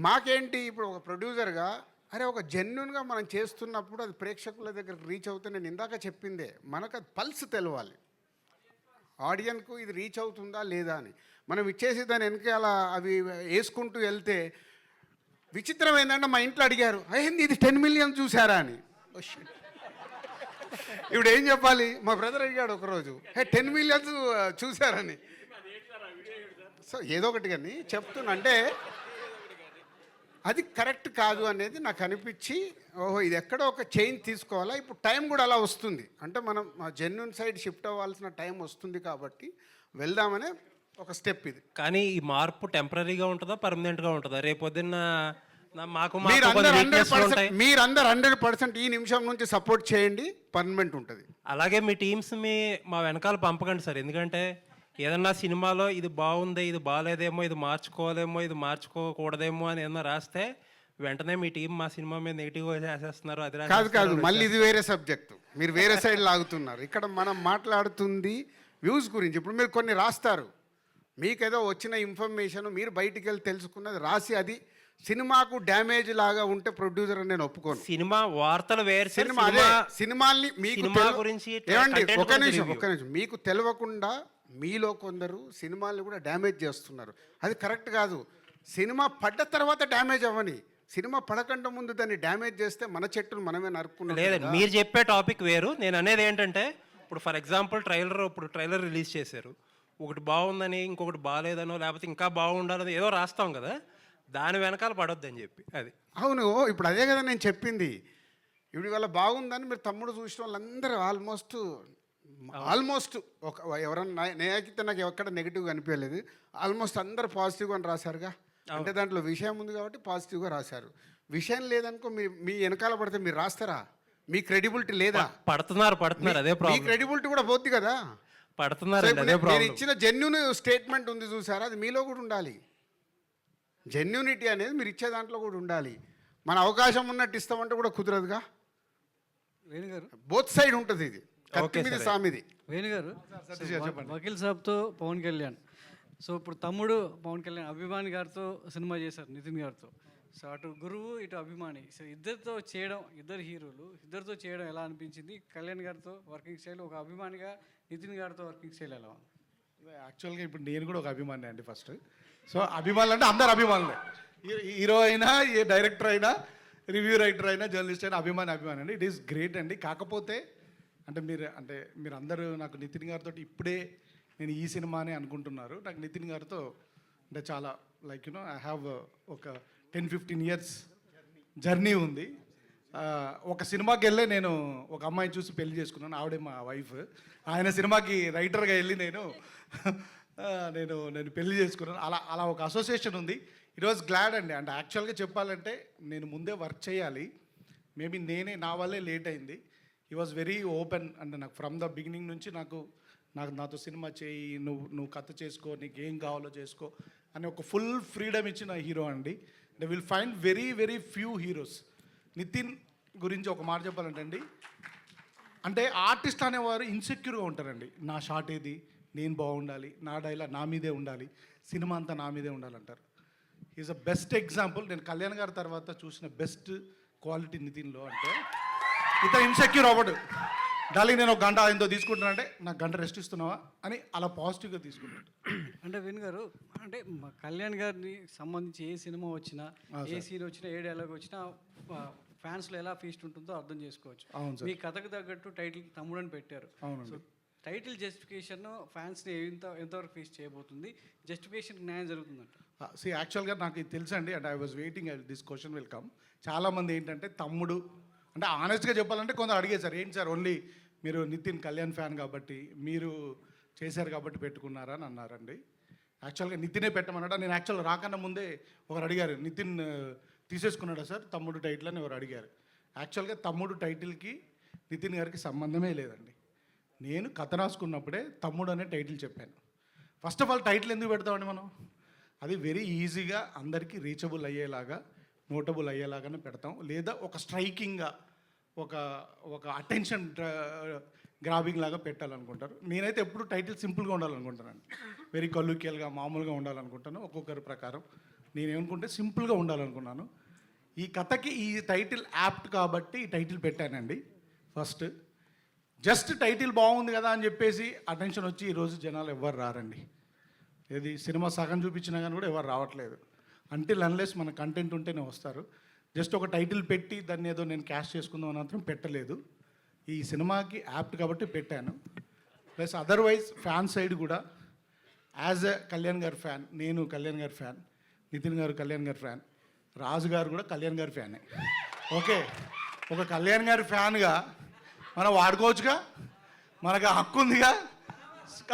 A: మాకేంటి ఇప్పుడు ఒక ప్రొడ్యూసర్గా, అరే ఒక జెన్యున్గా మనం చేస్తున్నప్పుడు అది ప్రేక్షకుల దగ్గరికి రీచ్ అవుతే, నేను ఇందాక చెప్పిందే, మనకు అది పల్స్ తెలవాలి ఆడియన్కు, ఇది రీచ్ అవుతుందా లేదా అని. మనం ఇచ్చేసి దాని వెనకాల అవి వేసుకుంటూ వెళ్తే, విచిత్రం ఏంటంటే మా ఇంట్లో అడిగారు, అయ్యింది ఇది 10 మిలియన్ చూసారా అని. ఇప్పుడు ఏం చెప్పాలి? మా బ్రదర్ అడిగాడు ఒకరోజు, 10 మిలియన్స్ చూసారని. సో ఏదో ఒకటి కానీ చెప్తున్నా, అంటే అది కరెక్ట్ కాదు అనేది నాకు అనిపించి, ఓహో ఇది ఎక్కడో ఒక చేంజ్ తీసుకోవాలా. ఇప్పుడు టైం కూడా అలా వస్తుంది, అంటే మనం జెన్యున్ సైడ్ షిఫ్ట్ అవ్వాల్సిన టైం వస్తుంది కాబట్టి వెళ్దామనే ఒక స్టెప్ ఇది.
M: కానీ ఈ మార్పు టెంపరీగా ఉంటుందా, పర్మనెంట్గా ఉంటుందా? రేపొద్దున్న
A: మీరందరూ 100% ఈ నిమిషం నుంచి సపోర్ట్ చేయండి, పర్మనెంట్ ఉంటుంది.
M: అలాగే మీ టీమ్స్ మా వెనకాల పంపకండి సార్. ఎందుకంటే ఏదన్నా సినిమాలో ఇది బాగుంది, ఇది బాగాలేదేమో, ఇది మార్చుకోవాలేమో, ఇది మార్చుకోకూడదేమో అని ఏదన్నా రాస్తే వెంటనే మీ టీం మా సినిమా మీద నెగిటివ్గా చేసేస్తున్నారు. అది
A: కాదు, మళ్ళీ ఇది వేరే సబ్జెక్టు, మీరు వేరే సైడ్ లాగుతున్నారు. ఇక్కడ మనం మాట్లాడుతుంది వ్యూస్ గురించి. ఇప్పుడు మీరు కొన్ని రాస్తారు, మీకేదో వచ్చిన ఇన్ఫర్మేషన్ మీరు బయటికి వెళ్ళి తెలుసుకున్నది రాసి అది సినిమాకు డ్యామేజ్ లాగా ఉంటే ప్రొడ్యూసర్ అని నేను ఒప్పుకోను.
M: సినిమా వార్తలు వేరు,
A: సినిమాల్ని మీకు
M: గురించి
A: ఒక నిమిషం మీకు తెలియకుండా మీలో కొందరు సినిమాల్ని కూడా డ్యామేజ్ చేస్తున్నారు. అది కరెక్ట్ కాదు. సినిమా పడ్డ తర్వాత డ్యామేజ్ అవ్వని, సినిమా పడకుండా ముందు దాన్ని డ్యామేజ్ చేస్తే మన చెట్టును మనమే నరుక్కున్నాం.
M: లేదండి, మీరు చెప్పే టాపిక్ వేరు. నేను అనేది ఏంటంటే, ఇప్పుడు ఫర్ ఎగ్జాంపుల్ ట్రైలర్ రిలీజ్ చేశారు, ఒకటి బాగుందని ఇంకొకటి బాగాలేదనో, లేకపోతే ఇంకా బాగుండాలని ఏదో రాస్తాం కదా, దాని వెనకాల పడొద్దని చెప్పి. అది
A: అవును, ఇప్పుడు అదే కదా నేను చెప్పింది. ఇప్పుడు ఇవాళ బాగుందని మీరు తమ్ముడు చూసిన వాళ్ళందరూ ఆల్మోస్ట్ ఒక ఎవరన్నా నేనైతే నాకు ఎక్కడ నెగిటివ్గా అనిపించలేదు. ఆల్మోస్ట్ అందరు పాజిటివ్గా అని రాశారుగా. అంటే దాంట్లో విషయం ఉంది కాబట్టి పాజిటివ్గా రాశారు. విషయం లేదనుకో మీ వెనకాల పడితే మీరు రాస్తారా? మీ క్రెడిబిలిటీ లేదా?
M: పడుతున్నారు, అదే ప్రాబ్లం.
A: మీ క్రెడిబిలిటీ కూడా పోద్ది కదా.
M: పడుతున్నారు.
A: నేను ఇచ్చిన జెన్యున్ స్టేట్మెంట్ ఉంది చూసారా, అది మీలో కూడా ఉండాలి. జెన్యూనిటీ అనేది మీరు ఇచ్చే దాంట్లో కూడా ఉండాలి. మన అవకాశం ఉన్నట్టు ఇస్తామంటే కూడా కుదరదుగా.
N: వేణుగారు
A: బోత్ సైడ్ ఉంటుంది ఇది, కత్తి మీద సామిది.
N: వేణుగారు వకీల్ సాబ్తో పవన్ కళ్యాణ్, సో ఇప్పుడు తమ్ముడు పవన్ కళ్యాణ్ అభిమాని గారితో సినిమా చేశారు, నితిన్ గారితో. సో అటు గురువు ఇటు అభిమాని, సో ఇద్దరితో చేయడం, ఇద్దరు హీరోలు ఇద్దరితో చేయడం ఎలా అనిపించింది? కళ్యాణ్ గారితో వర్కింగ్ స్టైల్, ఒక అభిమానిగా నితిన్ గారితో వర్కింగ్ స్టైల్ ఎలా ఉంది?
H: యాక్చువల్గా ఇప్పుడు నేను కూడా ఒక అభిమాని అండి ఫస్ట్. సో అభిమానులు అంటే అందరు అభిమానులే, హీరో అయినా, ఏ డైరెక్టర్ అయినా, రివ్యూ రైటర్ అయినా, జర్నలిస్ట్ అయినా అభిమాని అండి. ఇట్ ఈస్ గ్రేట్ అండి. కాకపోతే అంటే మీరు అందరూ నాకు నితిన్ గారితో ఇప్పుడే నేను ఈ సినిమానే అనుకుంటున్నారు. నాకు నితిన్ గారితో అంటే చాలా లైక్ ఐ హ్యావ్ ఒక 10-15 ఇయర్స్ జర్నీ ఉంది. ఒక సినిమాకి వెళ్ళే నేను ఒక అమ్మాయిని చూసి పెళ్లి చేసుకున్నాను, ఆవిడే మా వైఫ్. ఆయన సినిమాకి రైటర్గా వెళ్ళి నేను పెళ్లి చేసుకున్నాను. అలా ఒక అసోసియేషన్ ఉంది. ఇట్ వాజ్ గ్లాడ్ అండి. అంటే యాక్చువల్గా చెప్పాలంటే నేను ముందే వర్క్ చేయాలి, మేబీ నా వల్లే లేట్ అయింది. He was very open. అంటే నాకు ఫ్రమ్ ద బిగినింగ్ నుంచి నాతో సినిమా చేయి, నువ్వు కథ చేసుకో, నీకు ఏం కావాలో చేసుకో అని ఒక ఫుల్ ఫ్రీడమ్ ఇచ్చిన హీరో అండి. They will find very very few heroes. Nithin గురించి ఒక మాట చెప్పాలంటే అండి, అంటే ఆర్టిస్ట్ అనేవారు ఇన్సెక్యూర్గా ఉంటారండి. నా షాట్ ఏది, నేను బాగుండాలి, నా డైలాగ్ నా మీదే ఉండాలి, సినిమా అంతా నా మీదే ఉండాలంటారు. Is a best example. నేను కళ్యాణ్ గారి తర్వాత చూసిన బెస్ట్ క్వాలిటీ నితిన్లో. అంటే ఇతను ఇన్సెక్యూర్ అవ్వడు. డార్లింగ్ నేను ఒక గంట ఆయనతో తీసుకుంటున్నానంటే నాకు గంట రెస్ట్ ఇస్తున్నావా అని అలా పాజిటివ్గా తీసుకుంటాడు.
N: అంటే వేణు గారు, అంటే మా కళ్యాణ్ గారిని సంబంధించి ఏ సినిమా వచ్చినా, ఏ సీన్ వచ్చినా, ఏ డైలాగ్ వచ్చినా ఫ్యాన్స్లో ఎలా ఫీస్ట్ ఉంటుందో అర్థం చేసుకోవచ్చు. మీ కథకు తగ్గట్టు టైటిల్ తమ్ముడు అని పెట్టారు. సో టైటిల్ జస్టిఫికేషన్ ఫ్యాన్స్ని ఎంతవరకు ఫీస్ట్ చేయబోతుంది, జస్టిఫికేషన్ న్యాయం జరుగుతుందంట?
H: యాక్చువల్గా నాకు ఇది తెలుసండి. And I was waiting this question will come. చాలామంది ఏంటంటే తమ్ముడు అంటే ఆనెస్ట్గా చెప్పాలంటే కొందరు అడిగేశారు, ఏంటి సార్ ఓన్లీ మీరు నితిన్ కళ్యాణ్ ఫ్యాన్ కాబట్టి మీరు చేశారు కాబట్టి పెట్టుకున్నారా అని అన్నారండి. యాక్చువల్గా నితినే పెట్టమన్నాడా. నేను యాక్చువల్గా రాకన్నా ముందే ఒకరు అడిగారు, నితిన్ తీసేసుకున్నాడా సార్ తమ్ముడు టైటిల్ అని ఎవరు అడిగారు. యాక్చువల్గా తమ్ముడు టైటిల్కి నితిన్ గారికి సంబంధమే లేదండి. నేను కథ రాసుకున్నప్పుడే తమ్ముడు అనే టైటిల్ చెప్పాను. ఫస్ట్ ఆఫ్ ఆల్ టైటిల్ ఎందుకు పెడతామండి మనం? అది వెరీ ఈజీగా అందరికీ రీచబుల్ అయ్యేలాగా, నోటబుల్ అయ్యేలాగానే పెడతాం. లేదా ఒక స్ట్రైకింగ్గా ఒక అటెన్షన్ గ్రాబింగ్ లాగా పెట్టాలనుకుంటారు. నేనైతే ఎప్పుడు టైటిల్ సింపుల్గా ఉండాలనుకుంటానండి. వెరీ కల్లుకియల్గా మామూలుగా ఉండాలనుకుంటాను. ఒక్కొక్కరి ప్రకారం నేనేమనుకుంటే సింపుల్గా ఉండాలనుకున్నాను. ఈ కథకి ఈ టైటిల్ యాప్ట్ కాబట్టి ఈ టైటిల్ పెట్టానండి. ఫస్ట్ జస్ట్ టైటిల్ బాగుంది కదా అని చెప్పేసి అటెన్షన్ వచ్చి ఈరోజు జనాలు ఎవ్వరు రారండి. ఏది సినిమా సగం చూపించినా కానీ కూడా ఎవరు రావట్లేదు. అంటిల్ అన్లెస్ మన కంటెంట్ ఉంటేనే వస్తారు. జస్ట్ ఒక టైటిల్ పెట్టి దాన్ని ఏదో నేను క్యాష్ చేసుకుందాం అని మాత్రం పెట్టలేదు. ఈ సినిమాకి యాప్ట్ కాబట్టి పెట్టాను. ప్లస్ అదర్వైజ్ ఫ్యాన్ సైడ్ కూడా యాజ్ ఎ కళ్యాణ్ గారి ఫ్యాన్, నేను కళ్యాణ్ గారి ఫ్యాన్, నితిన్ గారు కళ్యాణ్ గారి ఫ్యాన్, రాజు గారు కూడా కళ్యాణ్ గారి ఫ్యానే. ఓకే, ఒక కళ్యాణ్ గారి ఫ్యాన్గా మనం వాడుకోవచ్చుగా, మనకు హక్కు ఉందిగా,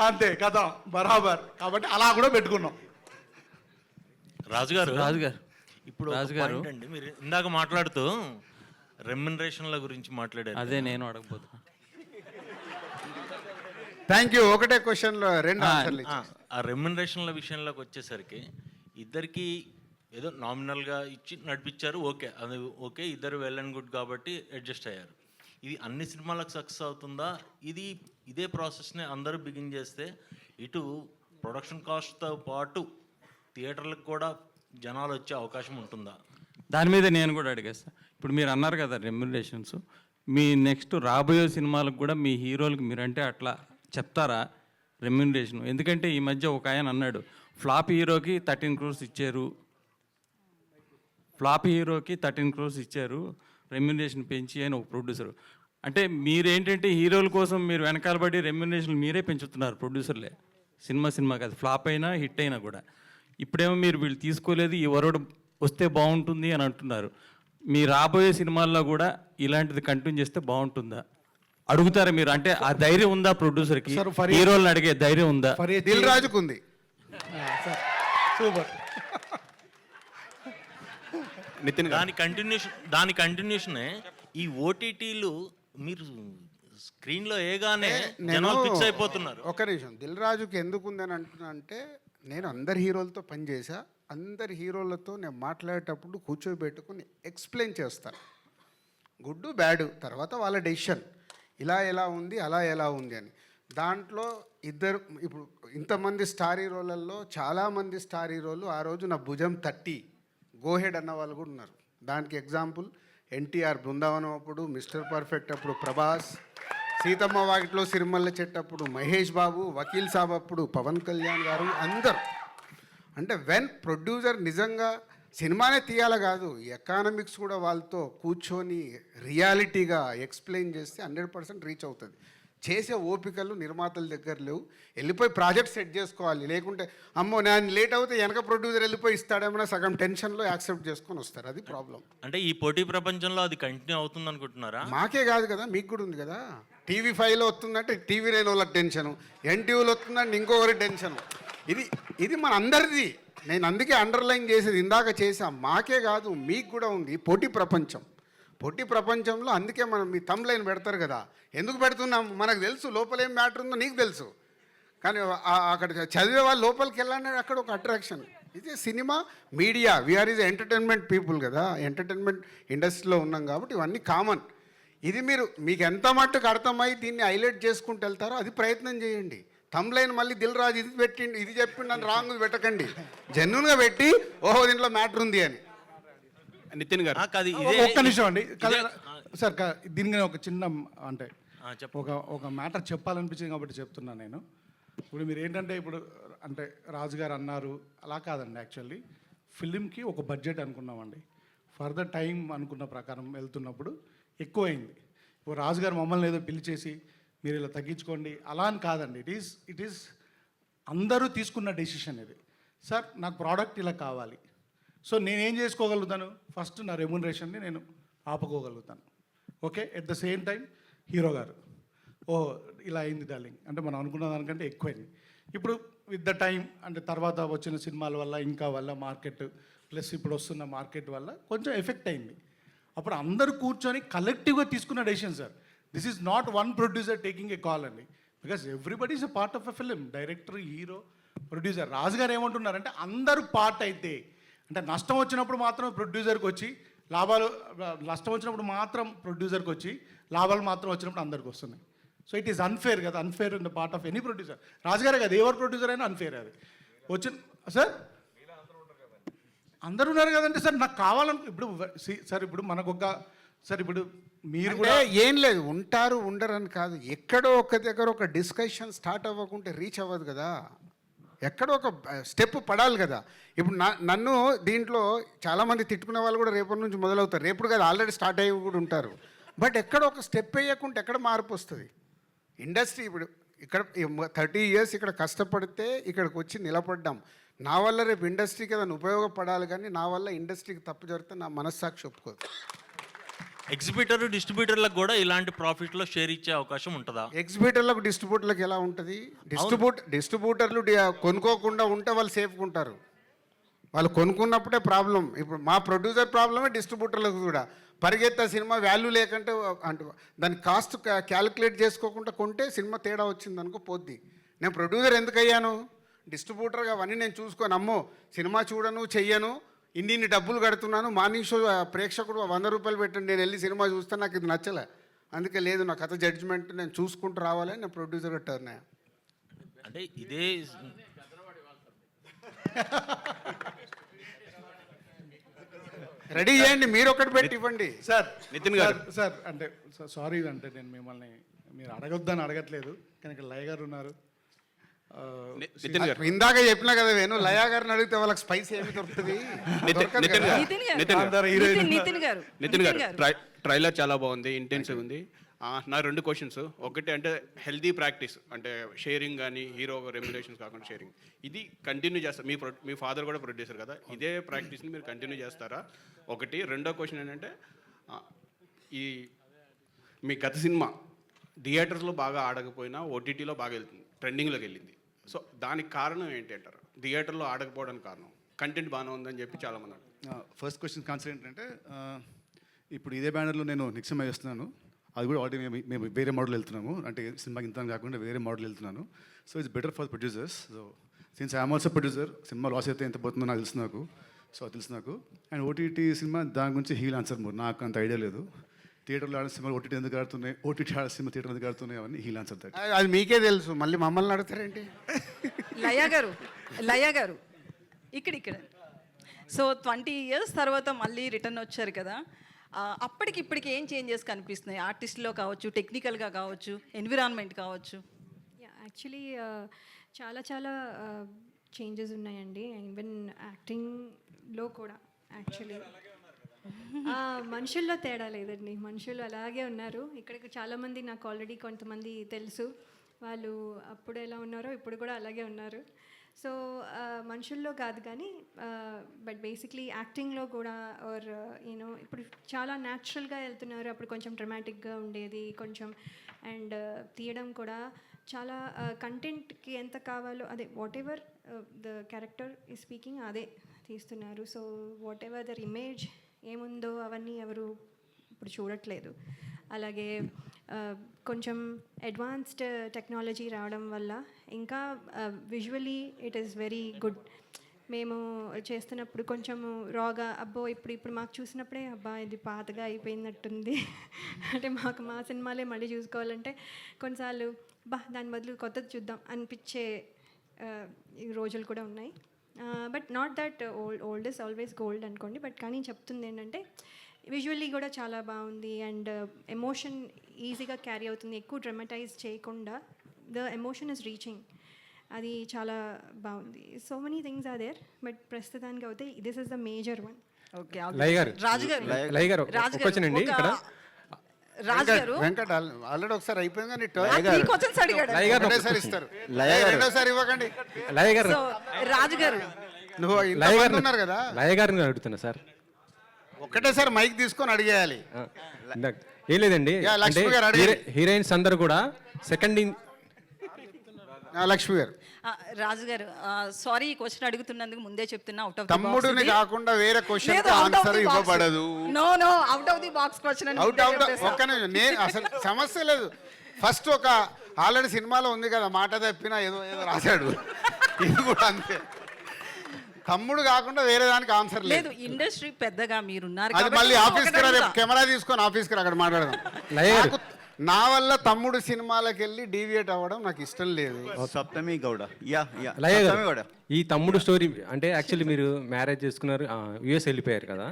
H: అంతే కదా బరాబర్. కాబట్టి అలా కూడా పెట్టుకున్నాం.
O: రాజుగారు ఇప్పుడు అండి, మీరు ఇందాక మాట్లాడుతూ రెమ్యునరేషన్ల గురించి మాట్లాడారు. అదే నేను అడగబోతున్నా.
A: Thank you. ఒకటే క్వశ్చన్లో రెండు ఆన్సర్లు.
O: ఆ రెమ్యునరేషన్ల విషయంలోకి వచ్చేసరికి ఇద్దరికి ఏదో నామినల్గా ఇచ్చి నడిపించారు. ఓకే, అది ఓకే, ఇద్దరు వెల్ అండ్ గుడ్ కాబట్టి అడ్జస్ట్ అయ్యారు. ఇది అన్ని సినిమాలకు సక్సెస్ అవుతుందా? ఇదే ప్రాసెస్ని అందరూ బిగిన్ చేస్తే ఇటు ప్రొడక్షన్ కాస్ట్తో పాటు థియేటర్లకు కూడా జనాలు వచ్చే అవకాశం ఉంటుందా?
P: దాని మీద నేను కూడా అడిగేస్తాను. ఇప్పుడు మీరు అన్నారు కదా రెమ్యునరేషన్స్, మీ నెక్స్ట్ రాబోయే సినిమాలకు కూడా మీ హీరోలకు మీరంటే అట్లా చెప్తారా రెమ్యునరేషన్? ఎందుకంటే ఈ మధ్య ఒక ఆయన అన్నాడు, ఫ్లాప్ హీరోకి 13 crores ఇచ్చారు, రెమ్యునరేషన్ పెంచి అని ఒక ప్రొడ్యూసర్. అంటే మీరేంటంటే హీరోల కోసం మీరు వెనకాల పడి రెమ్యునరేషన్ మీరే పెంచుతున్నారు ప్రొడ్యూసర్లే. సినిమా కాదు, ఫ్లాప్ అయినా హిట్ అయినా కూడా. ఇప్పుడేమో మీరు వీళ్ళు తీసుకోలేదు, ఈ వరడు వస్తే బాగుంటుంది అని అంటున్నారు. మీ రాబోయే సినిమాల్లో కూడా ఇలాంటిది కంటిన్యూ చేస్తే బాగుంటుందా అడుగుతారా మీరు? అంటే ఆ ధైర్యం ఉందా ప్రొడ్యూసర్కి? హీరోలను అడిగే ధైర్యం ఉందా?
A: దిల్ రాజుకు ఉంది.
H: సూపర్.
O: దాని కంటిన్యూషనే ఈ ఓటీటీలు మీరు స్క్రీన్లో ఏగానే జనాలు ఫిక్స్ అయిపోతున్నారు.
A: ఒక నిమిషం, దిల్ రాజుకి ఎందుకు ఉందని అంటున్నా అంటే, నేను అందరి హీరోలతో పనిచేసా. అందరి హీరోలతో నేను మాట్లాడేటప్పుడు కూర్చోబెట్టుకుని ఎక్స్ప్లెయిన్ చేస్తాను, గుడ్ బ్యాడ్, తర్వాత వాళ్ళ డెసిషన్, ఇలా ఎలా ఉంది అలా ఎలా ఉంది అని. దాంట్లో ఇప్పుడు ఇంతమంది స్టార్ హీరోలలో చాలామంది స్టార్ హీరోలు ఆ రోజు నా భుజం తట్టి గోహెడ్ అన్న వాళ్ళు కూడా ఉన్నారు. దానికి ఎగ్జాంపుల్ ఎన్టీఆర్ బృందావనం అప్పుడు, మిస్టర్ పర్ఫెక్ట్ అప్పుడు ప్రభాస్, సీతమ్మ వాకిట్లో సిరిమల్ల చెట్టప్పుడు మహేష్ బాబు, వకీల్ సాబ్ అప్పుడు పవన్ కళ్యాణ్ గారు, అందరు. అంటే వెన్ ప్రొడ్యూసర్ నిజంగా సినిమానే తీయాల కాదు, ఎకానమిక్స్ కూడా వాళ్ళతో కూర్చొని రియాలిటీగా ఎక్స్ప్లెయిన్ చేస్తే 100% రీచ్ అవుతుంది. చేసే ఓపికలు నిర్మాతల దగ్గర లేవు. వెళ్ళిపోయి ప్రాజెక్ట్ సెట్ చేసుకోవాలి. లేకుంటే అమ్మో నేను లేట్ అవుతే వెనక ప్రొడ్యూసర్ వెళ్ళిపోయి ఇస్తాడేమన్నా సగం టెన్షన్లో యాక్సెప్ట్ చేసుకొని వస్తారు. అది ప్రాబ్లం.
O: అంటే ఈ పోటీ ప్రపంచంలో అది కంటిన్యూ అవుతుంది అనుకుంటున్నారా?
A: మాకే కాదు కదా, మీకు కూడా ఉంది కదా. TV5లో వస్తుందంటే TV9 వాళ్ళకి టెన్షను, NTVలో వస్తుందంటే ఇంకొకరి టెన్షను. ఇది మన అందరిది. నేను అందుకే అండర్లైన్ చేసేది ఇందాక చేసాం, మాకే కాదు మీకు కూడా ఉంది పోటీ ప్రపంచం. పోటీ ప్రపంచంలో అందుకే మనం మీ థంబ్ లైన్ పెడతారు కదా, ఎందుకు పెడుతున్నాం మనకు తెలుసు లోపల ఏం మ్యాటర్ ఉందో నీకు తెలుసు, కానీ అక్కడ చదివే వాళ్ళు లోపలికి వెళ్ళాలని అక్కడ ఒక అట్రాక్షన్. ఇది cinema media, we are is entertainment people కదా, ఎంటర్టైన్మెంట్ ఇండస్ట్రీలో ఉన్నాం కాబట్టి ఇవన్నీ కామన్. ఇది మీకు ఎంత మట్టుకు అర్థమై దీన్ని హైలైట్ చేసుకుంటూ వెళ్తారో అది ప్రయత్నం చేయండి. థంబ్ లైన్ మళ్ళీ దిల్ రాజు ఇది పెట్టిండి ఇది చెప్పిండి అని రాంగ్ పెట్టకండి, జెన్యున్గా పెట్టి ఓహో దీంట్లో మ్యాటర్ ఉంది అని.
H: నితిన్ గారు ఒక్క నిమిషం అండి సార్, దీనికి ఒక చిన్న అంటే ఒక మ్యాటర్ చెప్పాలనిపించింది కాబట్టి చెప్తున్నాను నేను. ఇప్పుడు మీరు ఏంటంటే ఇప్పుడు అంటే రాజు గారు అన్నారు అలా కాదండి, యాక్చువల్లీ ఫిలింకి ఒక బడ్జెట్ అనుకున్నామండి. ఫర్దర్ టైం అనుకున్న ప్రకారం వెళ్తున్నప్పుడు ఎక్కువైంది. ఇప్పుడు రాజు గారు మమ్మల్ని ఏదో పిలిచేసి మీరు ఇలా తగ్గించుకోండి అలా అని కాదండి. ఇట్ ఈస్ అందరూ తీసుకున్న డెసిషన్ ఇది. సార్ నాకు ప్రోడక్ట్ ఇలా కావాలి, సో నేనేం చేసుకోగలుగుతాను, ఫస్ట్ నా రెమ్యునరేషన్ని నేను ఆపుకోగలుగుతాను. Okay, at the same time hero గారు ఓ ఇలా అయింది డార్లింగ్ అంటే మనం అనుకున్న దానికంటే ఎక్కువైంది. ఇప్పుడు విత్ ద టైం అంటే తర్వాత వచ్చిన సినిమాల వల్ల ఇంకా వల్ల మార్కెట్ ప్లస్ ఇప్పుడు వస్తున్న మార్కెట్ వల్ల కొంచెం ఎఫెక్ట్ అయింది. అప్పుడు అందరూ కూర్చొని కలెక్టివ్గా తీసుకున్న decision sir. This is not one producer taking a call అండి, because everybody is a part of a film, director, hero, producer. Raju garu ఏమంటున్నారంటే అందరూ పార్ట్ అయితే అంటే నష్టం వచ్చినప్పుడు మాత్రం ప్రొడ్యూసర్కి వచ్చి లాభాలు, నష్టం వచ్చినప్పుడు మాత్రం ప్రొడ్యూసర్కి వచ్చి లాభాలు మాత్రం వచ్చినప్పుడు అందరికి వస్తున్నాయి. సో ఇట్ ఈస్ అన్ఫేర్ కదా, unfair in the part of any producer. రాజుగారే కదా, ఎవరు ప్రొడ్యూసర్ అయినా అన్ఫేర్ అది వచ్చిన. సార్ అందరూ ఉన్నారు కదంటే సార్ నాకు కావాలని ఇప్పుడు సార్ ఇప్పుడు మనకు ఒక సార్ ఇప్పుడు మీరు కూడా
A: ఏం లేదు ఉంటారు ఉండరు అని కాదు, ఎక్కడో ఒక దగ్గర ఒక డిస్కషన్ స్టార్ట్ అవ్వకుంటే రీచ్ అవ్వదు కదా, ఎక్కడో ఒక స్టెప్ పడాలి కదా. ఇప్పుడు నన్ను దీంట్లో చాలామంది తిట్టుకునే వాళ్ళు కూడా రేపటి నుంచి మొదలవుతారు, రేపుడు కదా ఆల్రెడీ స్టార్ట్ అయ్యి కూడా ఉంటారు. బట్ ఎక్కడ ఒక స్టెప్ వేయకుంటే ఎక్కడ మార్పు వస్తుంది ఇండస్ట్రీ? ఇప్పుడు ఇక్కడ 30 years ఇక్కడ కష్టపడితే ఇక్కడికి వచ్చి నిలబడ్డాం. నా వల్ల రేపు ఇండస్ట్రీకి ఏదైనా ఉపయోగపడాలి, కానీ నా వల్ల ఇండస్ట్రీకి తప్పు జరిగితే నా మనస్సాక్షి ఒప్పుకోదు.
O: ఎగ్జిబిటర్ డిస్ట్రిబ్యూటర్లకు కూడా ఇలాంటి ప్రాఫిట్లో షేర్ ఇచ్చే అవకాశం ఉంటుందా?
A: ఎగ్జిబిటర్లకు డిస్ట్రిబ్యూటర్లకు ఎలా ఉంటుంది? డిస్ట్రిబ్యూటర్లు కొనుక్కోకుండా ఉంటే వాళ్ళు సేఫ్గా ఉంటారు, వాళ్ళు కొనుక్కున్నప్పుడే ప్రాబ్లం. ఇప్పుడు మా ప్రొడ్యూసర్ ప్రాబ్లమే డిస్ట్రిబ్యూటర్లకు కూడా. పరిగెత్తే సినిమా వాల్యూ లేకుంటే అంటే దాని కాస్ట్ క్యాలిక్యులేట్ చేసుకోకుండా కొంటే సినిమా తేడా వచ్చింది అనుకో పోద్ది. నేను ప్రొడ్యూసర్ ఎందుకు అయ్యాను? డిస్ట్రిబ్యూటర్గా అవన్నీ నేను చూసుకొని అమ్మో సినిమా చూడను చెయ్యను, ఇన్ని డబ్బులు కడుతున్నాను, మార్నింగ్ షో ప్రేక్షకుడు 100 రూపాయలు పెట్టండి, నేను వెళ్ళి సినిమా చూస్తాను, నాకు ఇది నచ్చలే, అందుకే లేదు నా కథ జడ్జిమెంట్ నేను చూసుకుంటూ రావాలని నేను ప్రొడ్యూసర్గా టర్న్ అయ్యా.
O: అంటే ఇదే
A: రెడీ చేయండి, మీరు ఒకటి పెట్టి ఇవ్వండి
H: సార్. నితిన్ గారు సార్ అంటే సారీ అంటే నేను మిమ్మల్ని మీరు అడగొద్దని అడగట్లేదు, కానీ ఇక్కడ లయ గారు ఉన్నారు.
A: ఇందాక చెప్పినా కదా వేణు, లయా గారిని అడిగితే వాళ్ళకి స్పైస్ ఏమి దొరుకుతుంది?
Q: నితిన్ గారు ట్రైలర్ చాలా బాగుంది, ఇంటెన్సివ్ ఉంది. నా 2 క్వశ్చన్స్. ఒకటి అంటే హెల్దీ ప్రాక్టీస్ అంటే షేరింగ్ కానీ హీరో రెమ్యునరేషన్స్ కాకుండా షేరింగ్, ఇది కంటిన్యూ చేస్తారు. మీ ఫాదర్ కూడా ప్రొడ్యూసర్ కదా, ఇదే ప్రాక్టీస్ని మీరు కంటిన్యూ చేస్తారా? ఒకటి. రెండో క్వశ్చన్ ఏంటంటే ఈ మీ గత సినిమా థియేటర్స్లో బాగా ఆడకపోయినా ఓటీటీలో బాగా వెళ్తుంది, ట్రెండింగ్లోకి వెళ్ళింది. సో దానికి కారణం ఏంటి అంటారు? థియేటర్లో ఆడకపోవడానికి కారణం కంటెంట్ బాగానే ఉందని చెప్పి చాలామంది అంటారు.
J: ఫస్ట్ క్వశ్చన్ ఆన్సర్ ఏంటంటే ఇప్పుడు ఇదే బ్యానర్లో నేను నెక్స్ట్ సినిమా చేస్తున్నాను, అది కూడా ఆల్రెడీ మేము వేరే మోడల్ వెళ్తున్నాము, అంటే సినిమాకి ఇంత కాకుండా వేరే మోడల్ వెళ్తున్నాను. So it's better for producers. So since I'm also producer, cinema loss అయితే ఎంత పోతుందో నాకు తెలుసు, నాకు. అండ్ ఓటీటీ సినిమా దాని గురించి హీల్ ఆన్సర్ మోర్, నాకు అంత ఐడియా లేదు. థియేటర్లో ఆడే సినిమాలు ఓటీటీ ఎందుకు ఆడుతున్నాయి, ఓటీటీ ఆడే సినిమా థియేటర్ ఎందుకు ఆడుతున్నాయి, అవన్నీ హీల్ ఆన్సర్.
A: అది మీకే తెలుసు, మళ్ళీ మమ్మల్ని అడుగుతారేంటి?
R: లయ గారు ఇక్కడ సో 20 years తర్వాత మళ్ళీ రిటర్న్ వచ్చారు కదా, అప్పటికి ఇప్పటికి ఏం చేంజెస్ కనిపిస్తున్నాయి? ఆర్టిస్ట్లో కావచ్చు, టెక్నికల్గా కావచ్చు, ఎన్విరాన్మెంట్ కావచ్చు.
I: యాక్చువల్లీ చాలా చేంజెస్ ఉన్నాయండి. ఈవెన్ యాక్టింగ్లో కూడా యాక్చువల్లీ మనుషుల్లో తేడా లేదండి, మనుషులు అలాగే ఉన్నారు. ఇక్కడికి చాలామంది నాకు ఆల్రెడీ కొంతమంది తెలుసు, వాళ్ళు అప్పుడు ఎలా ఉన్నారో ఇప్పుడు కూడా అలాగే ఉన్నారు. సో మనుషుల్లో కాదు కానీ బట్ బేసిక్లీ యాక్టింగ్లో కూడా ఆర్ యూనో ఇప్పుడు చాలా న్యాచురల్గా వెళ్తున్నారు. అప్పుడు కొంచెం డ్రమాటిక్గా ఉండేది కొంచెం, అండ్ తీయడం కూడా చాలా కంటెంట్కి ఎంత కావాలో అదే వాట్ ఎవర్ ద క్యారెక్టర్ ఈ స్పీకింగ్ అదే తీస్తున్నారు. So whatever their image ఏముందో అవన్నీ ఎవరు ఇప్పుడు చూడట్లేదు. అలాగే కొంచెం అడ్వాన్స్డ్ టెక్నాలజీ రావడం వల్ల ఇంకా visually it is very good. మేము చేస్తున్నప్పుడు కొంచెము రాగా అబ్బో ఇప్పుడు మాకు చూసినప్పుడే అబ్బా ఇది పాతగా అయిపోయినట్టుంది అంటే మాకు మా సినిమాలే మళ్ళీ చూసుకోవాలంటే కొన్నిసార్లు దాని బదులు కొత్తది చూద్దాం అనిపించే రోజులు కూడా ఉన్నాయి. But not that old is always gold అనుకోండి. బట్ కానీ చెప్తుంది ఏంటంటే విజువల్లీ కూడా చాలా బాగుంది అండ్ ఎమోషన్ ఈజీగా క్యారీ అవుతుంది. ఎక్కువ డ్రమటైజ్ చేయకుండా ద ఎమోషన్ ఇస్ రీచింగ్. అది చాలా బాగుంది. So many things are there but ప్రస్తుతానికి అయితే this is the major one.
R: Okay
L: Laya garu
R: Raju
L: అండి ఇక్కడ
A: వెంకట్ ఆల్రెడీ ఒకసారి అయిపోయింది కానీ ఇస్తారు. రెండోసారి ఇవ్వకండి.
L: లయ గారు
R: రాజు గారు
A: నువ్వు ఉన్నారు కదా,
L: లయ గారిని అడుగుతున్నా సార్.
A: ఒకటేసారి మైక్ తీసుకొని అడిగేయాలి.
L: ఏం లేదండి, హీరోయిన్స్ అందరు కూడా సెకండ్ లక్ష్మి గారు.
R: రాజు గారు సారీ ఈ క్వశ్చన్ అడుగుతున్నందుకు ముందే చెప్తున్నా, అవుట్ ఆఫ్
A: తమ్ముడిని కాకుండా వేరే క్వశ్చన్ ఆన్సర్ ఇవ్వబడదు.
R: No out of the box question.
A: నేను అసలు సమస్య లేదు. ఫస్ట్ ఒక ఆల్రెడీ సినిమాలో ఉంది కదా మాట తప్పినా ఏదో రాశాడు, ఇది కూడా అంతే. తమ్ముడు కాకుండా వేరే దానికి ఆన్సర్
R: లేదు. ఇండస్ట్రీ పెద్దగా మీరున్నారు,
A: అది మళ్ళీ ఆఫీస్కి రా, కెమెరా తీసుకొని ఆఫీస్కి రా, అక్కడ మాట్లాడదాం. నా వల్ల తమ్ముడు సినిమాలకు వెళ్ళి డీవియేట్ అవ్వడం నాకు ఇష్టం లేదు.
J: సప్తమి గౌడ
L: ఈ తమ్ముడు స్టోరీ అంటే యాక్చువల్లీ మీరు మ్యారేజ్ చేసుకున్నారు, యుఎస్ వెళ్ళిపోయారు కదా.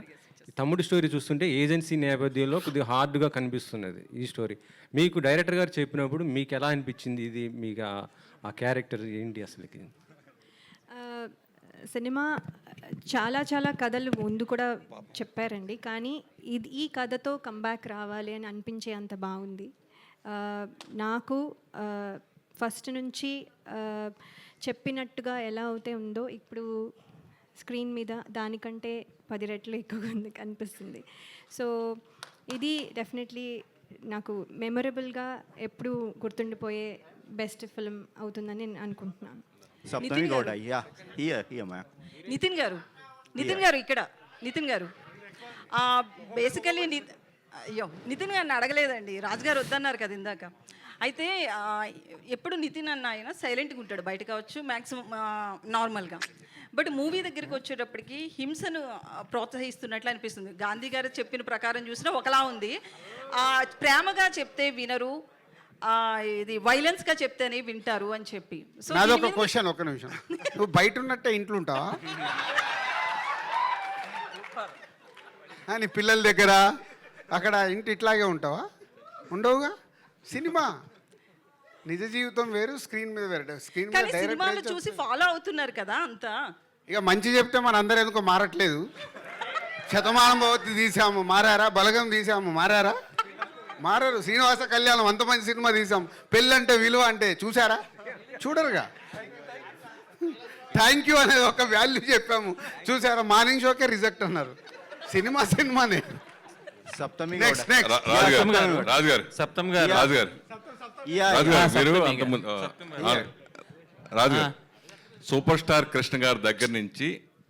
L: తమ్ముడు స్టోరీ చూస్తుంటే ఏజెన్సీ నేపథ్యంలో కొద్దిగా హార్డ్గా కనిపిస్తున్నది ఈ స్టోరీ. మీకు డైరెక్టర్ గారు చెప్పినప్పుడు మీకు ఎలా అనిపించింది? ఇది మీకు ఆ క్యారెక్టర్ ఏంటి అసలుకి?
I: సినిమా చాలా చాలా కథలు ముందు కూడా చెప్పారండి, కానీ ఈ కథతో కంబ్యాక్ రావాలి అని అనిపించే అంత బాగుంది. నాకు ఫస్ట్ నుంచి చెప్పినట్టుగా ఎలా అయితే ఉందో ఇప్పుడు స్క్రీన్ మీద దానికంటే 10 రెట్లు ఎక్కువగా ఉంది అనిపిస్తుంది. సో ఇది డెఫినెట్లీ నాకు మెమొరబుల్గా ఎప్పుడు గుర్తుండిపోయే బెస్ట్ ఫిల్మ్ అవుతుందని నేను అనుకుంటున్నాను.
R: నితిన్ గారు ఇక్కడ నితిన్ గారు బేసికలీ నితిన్ గారిని అడగలేదండి, రాజు గారు వద్దన్నారు కదా ఇందాక. అయితే ఎప్పుడు నితిన్ అన్న ఆయన సైలెంట్గా ఉంటాడు, బయట కావచ్చు మ్యాక్సిమం నార్మల్గా. బట్ మూవీ దగ్గరికి వచ్చేటప్పటికి హింసను ప్రోత్సహిస్తున్నట్లు అనిపిస్తుంది. గాంధీ గారు చెప్పిన ప్రకారం చూసినా ఒకలా ఉంది. ప్రేమగా చెప్తే వినరు, ఇది వైలెన్స్గా చెప్తేనే వింటారు అని చెప్పి. సో
A: నాదొక క్వశ్చన్, ఒక్క నిమిషం. నువ్వు బయట ఉన్నట్టే ఇంట్లో ఉంటావా? నీ పిల్లల దగ్గర అక్కడ ఇంటి ఇట్లాగే ఉంటావా? ఉండవుగా. సినిమా నిజ జీవితం వేరు, స్క్రీన్ మీద వేరు. స్క్రీన్ మీద
R: సినిమాలు చూసి ఫాలో అవుతున్నారు కదా అంతా.
A: ఇక మంచి చెప్తే మన అందరూ ఎందుకో మారట్లేదు. శతమానం భవతి తీసాము మారారా, బలగం తీసాము మారారా? మారారు. శ్రీనివాస కళ్యాణం అంత మంచి సినిమా తీసాం, పెళ్ళంటే విలువ అంటే చూసారా? చూడరుగా. థ్యాంక్ యూ అనేది ఒక వాల్యూ చెప్పాము, చూసారా? మార్నింగ్ షోకే రిజెక్ట్ అన్నారు. సినిమానే.
J: సప్తమి
S: రాజు గారు సూపర్ స్టార్ కృష్ణ గారి దగ్గర నుంచి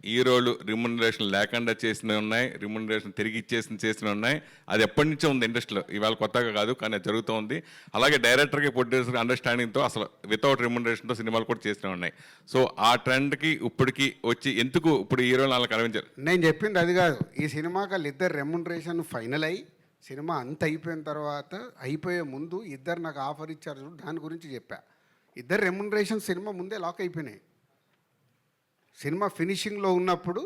S: హీరోలు రిమ్యునరేషన్ లేకుండా చేసినవి ఉన్నాయి, రిమ్యునరేషన్ తిరిగి చేసినవి ఉన్నాయి. అది ఎప్పటి నుంచో ఉంది ఇండస్ట్రీలో, ఇవాళ కొత్తగా కాదు, కానీ అది జరుగుతూ ఉంది. అలాగే డైరెక్టర్కి ప్రొడ్యూసర్కి అండర్స్టాండింగ్తో అసలు వితౌట్ రిమ్యునరేషన్తో సినిమాలు కూడా చేసినవి ఉన్నాయి. సో ఆ ట్రెండ్కి ఇప్పటికి వచ్చి ఎందుకు ఇప్పుడు హీరోలు అలా కనిపించారు?
A: నేను చెప్పింది అది కాదు. ఈ సినిమాకి వాళ్ళు ఇద్దరు రెమ్యునరేషన్ ఫైనల్ అయ్యి సినిమా అంత అయిపోయిన తర్వాత, అయిపోయే ముందు ఇద్దరు నాకు ఆఫర్ ఇచ్చారు చూడు, దాని గురించి చెప్పా. ఇద్దరు రెమ్యునరేషన్ సినిమా ముందే లాక్ అయిపోయినాయి. సినిమా ఫినిషింగ్లో ఉన్నప్పుడు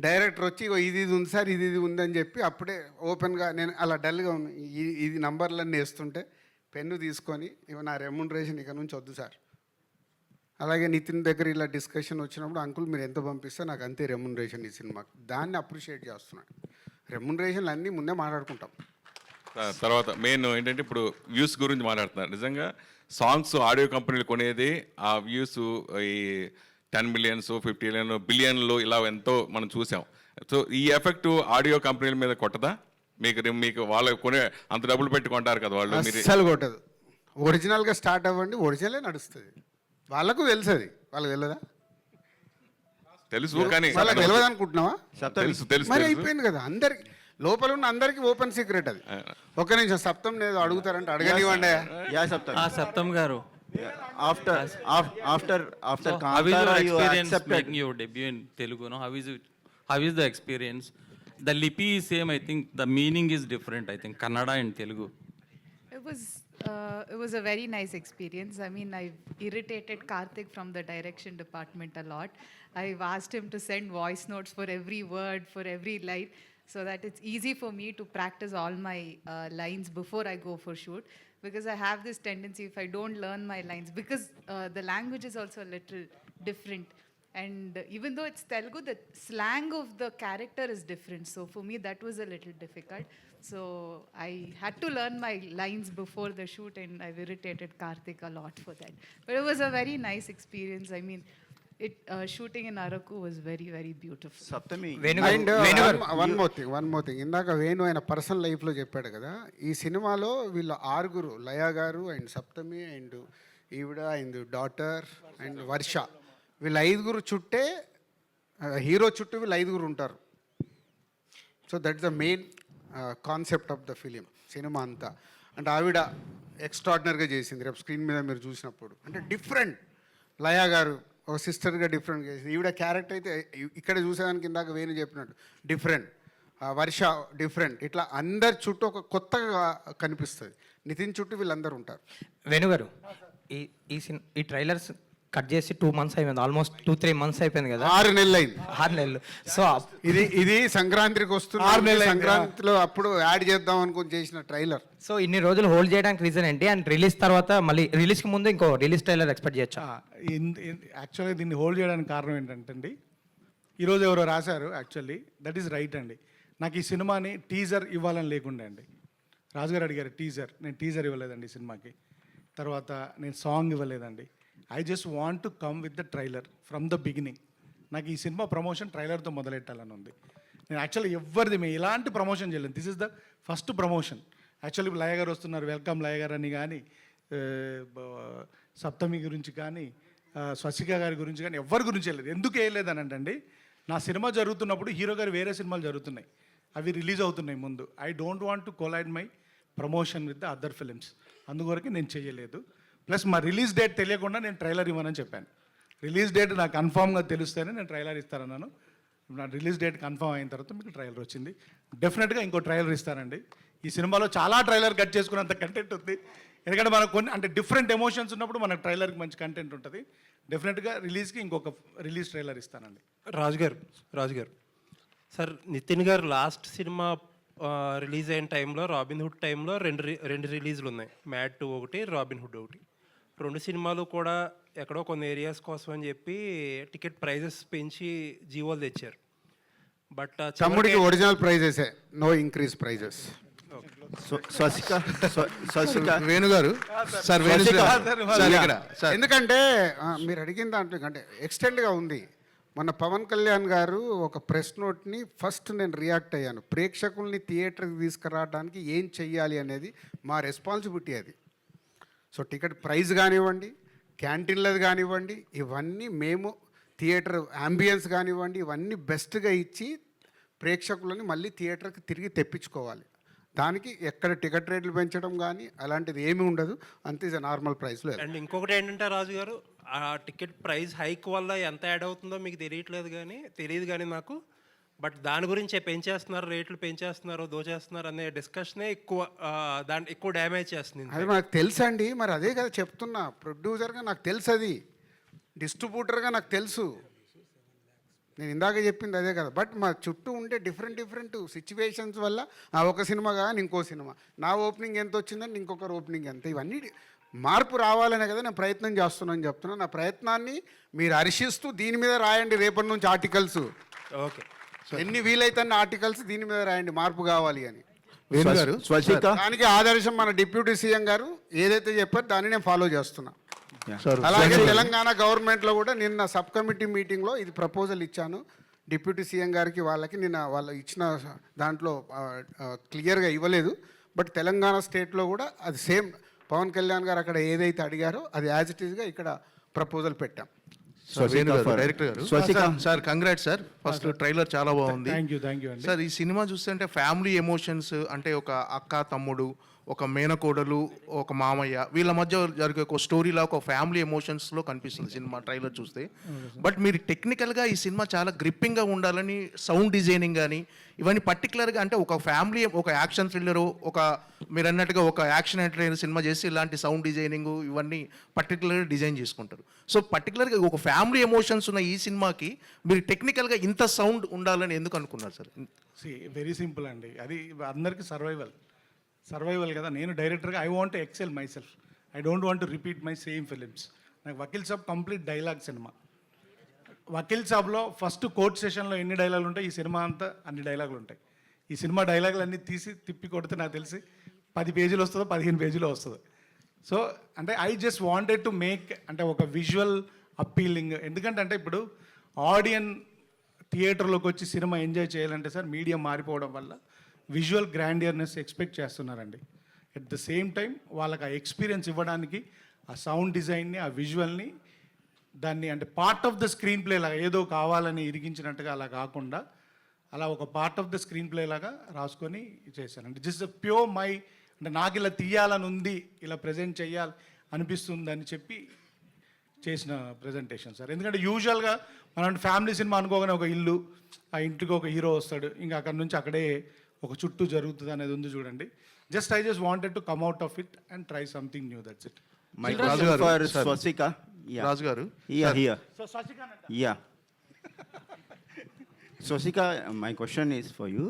A: డైరెక్టర్ వచ్చి ఇది ఉంది సార్, ఇది ఉందని చెప్పి అప్పుడే ఓపెన్గా నేను అలా డల్గా ఉంది, ఇది నంబర్లన్నీ వేస్తుంటే పెన్ను తీసుకొని ఇవి నా రెమ్యునరేషన్ ఇక నుంచి వద్దు సార్. అలాగే నితిన్ దగ్గర ఇలా డిస్కషన్ వచ్చినప్పుడు అంకుల్ మీరు ఎంత పంపిస్తే నాకు అంతే రెమ్యునరేషన్ ఈ సినిమాకి, దాన్ని అప్రిషియేట్ చేస్తున్నాడు. రెమ్యునరేషన్లు అన్నీ ముందే మాట్లాడుకుంటాం.
S: తర్వాత మెయిన్ ఏంటంటే ఇప్పుడు వ్యూస్ గురించి మాట్లాడుతున్నారు. నిజంగా సాంగ్స్ ఆడియో కంపెనీలు కొనేది ఆ వ్యూస్ ఈ 10 మిలియన్స్ 50 బిలియన్లు ఇలా ఎంతో మనం చూసాం. సో ఈ ఎఫెక్ట్ ఆడియో కంపెనీల మీద కొట్టదా? మీకు వాళ్ళకి కొనే అంత డబ్బులు పెట్టి కొంటారు కదా వాళ్ళు.
A: అస్సలు కొట్టదు. ఒరిజినల్గా స్టార్ట్ అవ్వండి, ఒరిజినలే నడుస్తుంది. వాళ్ళకు తెలుసు, అది వాళ్ళకి తెలియదా?
S: తెలుసు కానీ
A: వాళ్ళకి తెలియదు అనుకుంటున్నావా?
S: తెలుసు తెలుసు
A: మరి అయిపోయింది కదా, అందరికి లోపల ఉన్న అందరికి ఓపెన్ సీక్రెట్ అది. ఒక్క నిమిషం, సప్తం ఏదో అడుగుతారంటే అడగనివ్వండి.
M: సప్తమ్ గారు,
T: after
M: how is your
T: Kantara you
M: experience
T: accepted.
M: making your debut in Telugu? No, how is the experience? The lipi is same, I think the meaning is different, I think Kannada and Telugu.
G: It was a very nice experience. I mean, I've irritated Karthik from the direction department a lot. I've asked him to send voice notes for every word, for every line, so that it's easy for me to practice all my lines before I go for shoot. Because I have this tendency, if I don't learn my lines, because the language is also a little different. And even though it's Telugu, the slang of the character is different. So for me, that was a little difficult. So I had to learn my lines before the shoot, and I've irritated Karthik a lot for that. But it was a very nice experience. I mean, shooting in Araku was very, very beautiful.
T: Saptami.
A: And one more thing, ఇందాక వేణు ఆయన personal లైఫ్లో చెప్పాడు కదా, ఈ సినిమాలో వీళ్ళ 6 లయా గారు and Saptami and ఈవిడ అండ్ డాటర్ అండ్ వర్ష, వీళ్ళ 5 చుట్టే హీరో చుట్టూ వీళ్ళు 5 ఉంటారు. So that's the main concept of the film, cinema అంతా. అంటే ఆవిడ ఎక్స్ట్రాడినరీగా చేసింది, రేపు స్క్రీన్ మీద మీరు చూసినప్పుడు. అంటే డిఫరెంట్, లయా గారు ఒక సిస్టర్గా డిఫరెంట్గా చేసింది. ఈవిడ క్యారెక్టర్ అయితే ఇక్కడ చూసేదానికి ఇందాక వేణు చెప్పినట్టు డిఫరెంట్, వర్ష డిఫరెంట్, ఇట్లా అందరి చుట్టూ ఒక కొత్తగా కనిపిస్తుంది. నితిన్ చుట్టూ వీళ్ళందరూ ఉంటారు.
U: వేణుగారు, ఈ ట్రైలర్స్ కట్ చేసి 2 months అయిపోయింది, ఆల్మోస్ట్ 2-3 months అయిపోయింది కదా.
A: 6 నెలలు అయింది.
U: 6 నెలలు. సో
A: ఇది సంక్రాంతికి వస్తుంది, 6 నెలలు సంక్రాంతిలో అప్పుడు యాడ్ చేద్దాం అనుకుని చేసిన ట్రైలర్.
U: సో ఇన్ని రోజులు హోల్డ్ చేయడానికి రీజన్ ఏంటి? అండ్ రిలీజ్ తర్వాత మళ్ళీ రిలీజ్కి ముందు ఇంకో రిలీజ్ ట్రైలర్ ఎక్స్పెక్ట్ చేయొచ్చా?
H: యాక్చువల్గా దీన్ని హోల్డ్ చేయడానికి కారణం ఏంటంటే అండి, ఈరోజు ఎవరో రాశారు, యాక్చువల్లీ దట్ ఈస్ రైట్ అండి. నాకు ఈ సినిమాని టీజర్ ఇవ్వాలని లేకుండే అండి. రాజుగారు అడిగారు టీజర్, నేను టీజర్ ఇవ్వలేదండి ఈ సినిమాకి. తర్వాత నేను సాంగ్ ఇవ్వలేదండి. I just want to come with the trailer from the beginning. నాకు ఈ సినిమా ప్రమోషన్ ట్రైలర్తో మొదలెట్టాలని ఉంది. నేను యాక్చువల్లీ ఎవరిది మేము ఎలాంటి ప్రమోషన్ చేయలేదు, this is the first promotion. Actually Laya garu వస్తున్నారు, వెల్కమ్ లయ గారు అని కానీ, సప్తమి గురించి కానీ, స్వసిక గారి గురించి కానీ ఎవరి గురించి వెళ్ళలేదు. ఎందుకు వేయలేదు అని అంటే, నా సినిమా జరుగుతున్నప్పుడు హీరో గారు వేరే సినిమాలు జరుగుతున్నాయి, అవి రిలీజ్ అవుతున్నాయి ముందు. I don't want to collide my promotion with the other films, అందువరకు నేను చేయలేదు. ప్లస్ మా రిలీజ్ డేట్ తెలియకుండా నేను ట్రైలర్ ఇవ్వనని చెప్పాను. రిలీజ్ డేట్ నాకు కన్ఫామ్గా తెలిస్తేనే నేను ట్రైలర్ ఇస్తానన్నాను. నా రిలీజ్ డేట్ కన్ఫామ్ అయిన తర్వాత మీకు ట్రైలర్ వచ్చింది. డెఫినెట్గా ఇంకో ట్రైలర్ ఇస్తానండి. ఈ సినిమాలో చాలా ట్రైలర్ కట్ చేసుకున్నంత కంటెంట్ ఉంది. ఎందుకంటే మనకు కొన్ని అంటే డిఫరెంట్ ఎమోషన్స్ ఉన్నప్పుడు మనకు ట్రైలర్కి మంచి కంటెంట్ ఉంటుంది. డెఫినెట్గా రిలీజ్కి ఇంకొక రిలీజ్ ట్రైలర్ ఇస్తానండి.
M: రాజు గారు సార్, నితిన్ గారు లాస్ట్ సినిమా రిలీజ్ అయిన టైంలో, రాబిన్ హుడ్ టైంలో రెండు రిలీజ్లు ఉన్నాయి, మ్యాడ్ 2 ఒకటి, రాబిన్ హుడ్ ఒకటి. 2 సినిమాలు కూడా ఎక్కడో కొన్ని ఏరియాస్ కోసం అని చెప్పి టికెట్ ప్రైజెస్ పెంచి జీవోలు తెచ్చారు. బట్
A: తమ్ముడికి ఒరిజినల్ ప్రైజెసే, నో ఇంక్రీజ్ ప్రైజెస్. వేణుగారు సార్, ఎందుకంటే మీరు అడిగిన దాంట్లో అంటే ఎక్స్టెండ్గా ఉంది. మొన్న పవన్ కళ్యాణ్ గారు ఒక ప్రెస్ నోట్ని ఫస్ట్ నేను రియాక్ట్ అయ్యాను. ప్రేక్షకుల్ని థియేటర్కి తీసుకురావడానికి ఏం చెయ్యాలి అనేది మా రెస్పాన్సిబిలిటీ అది. సో టికెట్ ప్రైస్ కానివ్వండి, క్యాంటీన్లది కానివ్వండి, ఇవన్నీ మేము థియేటర్ యాంబియన్స్ కానివ్వండి, ఇవన్నీ బెస్ట్గా ఇచ్చి ప్రేక్షకులని మళ్ళీ థియేటర్కి తిరిగి తెప్పించుకోవాలి. దానికి ఎక్కడ టికెట్ రేట్లు పెంచడం కానీ అలాంటిది ఏమీ ఉండదు, అంతే నార్మల్ ప్రైస్లో.
M: అండ్ ఇంకొకటి ఏంటంటే రాజు గారు, ఆ టికెట్ ప్రైస్ హైక్ వల్ల ఎంత యాడ్ అవుతుందో మీకు తెలియదు కానీ నాకు, బట్ దాని గురించి పెంచేస్తున్నారు, రేట్లు పెంచేస్తున్నారు, దోచేస్తున్నారు అనే డిస్కషనే ఎక్కువ డ్యామేజ్ చేస్తుంది.
A: అది నాకు తెలుసు అండి, మరి అదే కదా చెప్తున్నా. ప్రొడ్యూసర్గా నాకు తెలుసు, అది డిస్ట్రిబ్యూటర్గా నాకు తెలుసు, నేను ఇందాక చెప్పింది అదే కదా. బట్ మా చుట్టూ ఉండే డిఫరెంట్ సిచ్యువేషన్స్ వల్ల ఒక సినిమా కానీ ఇంకో సినిమా, నా ఓపెనింగ్ ఎంత వచ్చిందని ఇంకొకరు ఓపెనింగ్ ఎంత, ఇవన్నీ మార్పు రావాలనే కదా నేను ప్రయత్నం చేస్తున్నాను చెప్తున్నా. నా ప్రయత్నాన్ని మీరు హర్షిస్తూ దీని మీద రాయండి రేపటి నుంచి ఆర్టికల్స్.
M: ఓకే,
A: ఎన్ని వీలైతే ఆర్టికల్స్ దీని మీద రాయండి, మార్పు కావాలి అని. దానికి ఆదర్శం మన డిప్యూటీ సీఎం గారు ఏదైతే చెప్పారో దాన్ని నేను ఫాలో చేస్తున్నా. అలాగే తెలంగాణ గవర్నమెంట్లో కూడా నిన్న సబ్ కమిటీ మీటింగ్లో ఇది ప్రపోజల్ ఇచ్చాను డిప్యూటీ సీఎం గారికి. వాళ్ళకి నిన్న వాళ్ళు ఇచ్చిన దాంట్లో క్లియర్గా ఇవ్వలేదు, బట్ తెలంగాణ స్టేట్లో కూడా అది సేమ్ పవన్ కళ్యాణ్ గారు అక్కడ ఏదైతే అడిగారో అది యాజ్ ఇట్ ఈస్గా ఇక్కడ ప్రపోజల్ పెట్టాం.
J: డైరెక్టర్ గారు sir congrats sir. First trailer చాలా బాగుంది.
H: థ్యాంక్ యూ అండి.
J: సార్ ఈ సినిమా చూస్తుంటే ఫ్యామిలీ ఎమోషన్స్, అంటే ఒక అక్క తమ్ముడు, ఒక మేనకోడలు, ఒక మామయ్య, వీళ్ళ మధ్య జరిగే ఒక స్టోరీలా ఒక ఫ్యామిలీ ఎమోషన్స్లో కనిపిస్తుంది సినిమా ట్రైలర్ చూస్తే. బట్ మీరు టెక్నికల్గా ఈ సినిమా చాలా గ్రిప్పింగ్గా ఉండాలని సౌండ్ డిజైనింగ్ కానీ ఇవన్నీ పర్టికులర్గా, అంటే ఒక ఫ్యామిలీ, ఒక యాక్షన్ థ్రిల్లరు, ఒక మీరు అన్నట్టుగా ఒక యాక్షన్ ఎంటర్టైనర్ సినిమా చేసి ఇలాంటి సౌండ్ డిజైనింగ్ ఇవన్నీ పర్టికులర్గా డిజైన్ చేసుకుంటారు. సో పర్టికులర్గా ఒక ఫ్యామిలీ ఎమోషన్స్ ఉన్న ఈ సినిమాకి మీరు టెక్నికల్గా ఇంత సౌండ్ ఉండాలని ఎందుకు అనుకున్నారు సార్?
H: వెరీ సింపుల్ అండి, అది అందరికీ సర్వైవల్ కదా. నేను డైరెక్టర్గా I want excel myself, I don't want repeat my same films. నాకు Vakeel Saab complete dialogue cinema. Vakeel సాబ్లో ఫస్ట్ కోర్ట్ సెషన్లో ఎన్ని డైలాగులు ఉంటాయి, ఈ సినిమా అంతా అన్ని డైలాగులు ఉంటాయి. ఈ సినిమా డైలాగులు అన్నీ తీసి తిప్పి కొడితే నాకు తెలిసి 10 పేజీలు వస్తుందో 15 పేజీలో వస్తుంది. సో అంటే I just wanted to make అంటే ఒక విజువల్ అప్పీలింగ్. ఎందుకంటే ఇప్పుడు ఆడియన్ థియేటర్లోకి వచ్చి సినిమా ఎంజాయ్ చేయాలంటే సార్ మీడియం మారిపోవడం వల్ల విజువల్ గ్రాండియర్నెస్ ఎక్స్పెక్ట్ చేస్తున్నారండి. ఎట్ ద సేమ్ టైం వాళ్ళకి ఆ ఎక్స్పీరియన్స్ ఇవ్వడానికి ఆ సౌండ్ డిజైన్ని, ఆ విజువల్ని, దాన్ని అంటే part of the screen play లాగా ఏదో కావాలని ఇరిగించినట్టుగా అలా కాకుండా అలా ఒక part of the screen play లాగా రాసుకొని చేశానండి. జస్ట్ ప్యూర్ మై, అంటే నాకు ఇలా తీయాలని ఉంది, ఇలా ప్రజెంట్ చేయాలి అనిపిస్తుందని చెప్పి చేసిన ప్రజెంటేషన్ సార్. ఎందుకంటే యూజువల్గా మనం ఫ్యామిలీ సినిమా అనుకోగానే ఒక ఇల్లు, ఆ ఇంటికి ఒక హీరో వస్తాడు, ఇంకా అక్కడ నుంచి అక్కడే ఒక చుట్టూ జరుగుతుంది అనేది ఉంది చూడండి. I just wanted to come out of it and try something new, that's it.
J: Raju garu
T: Swastika, my question is for you.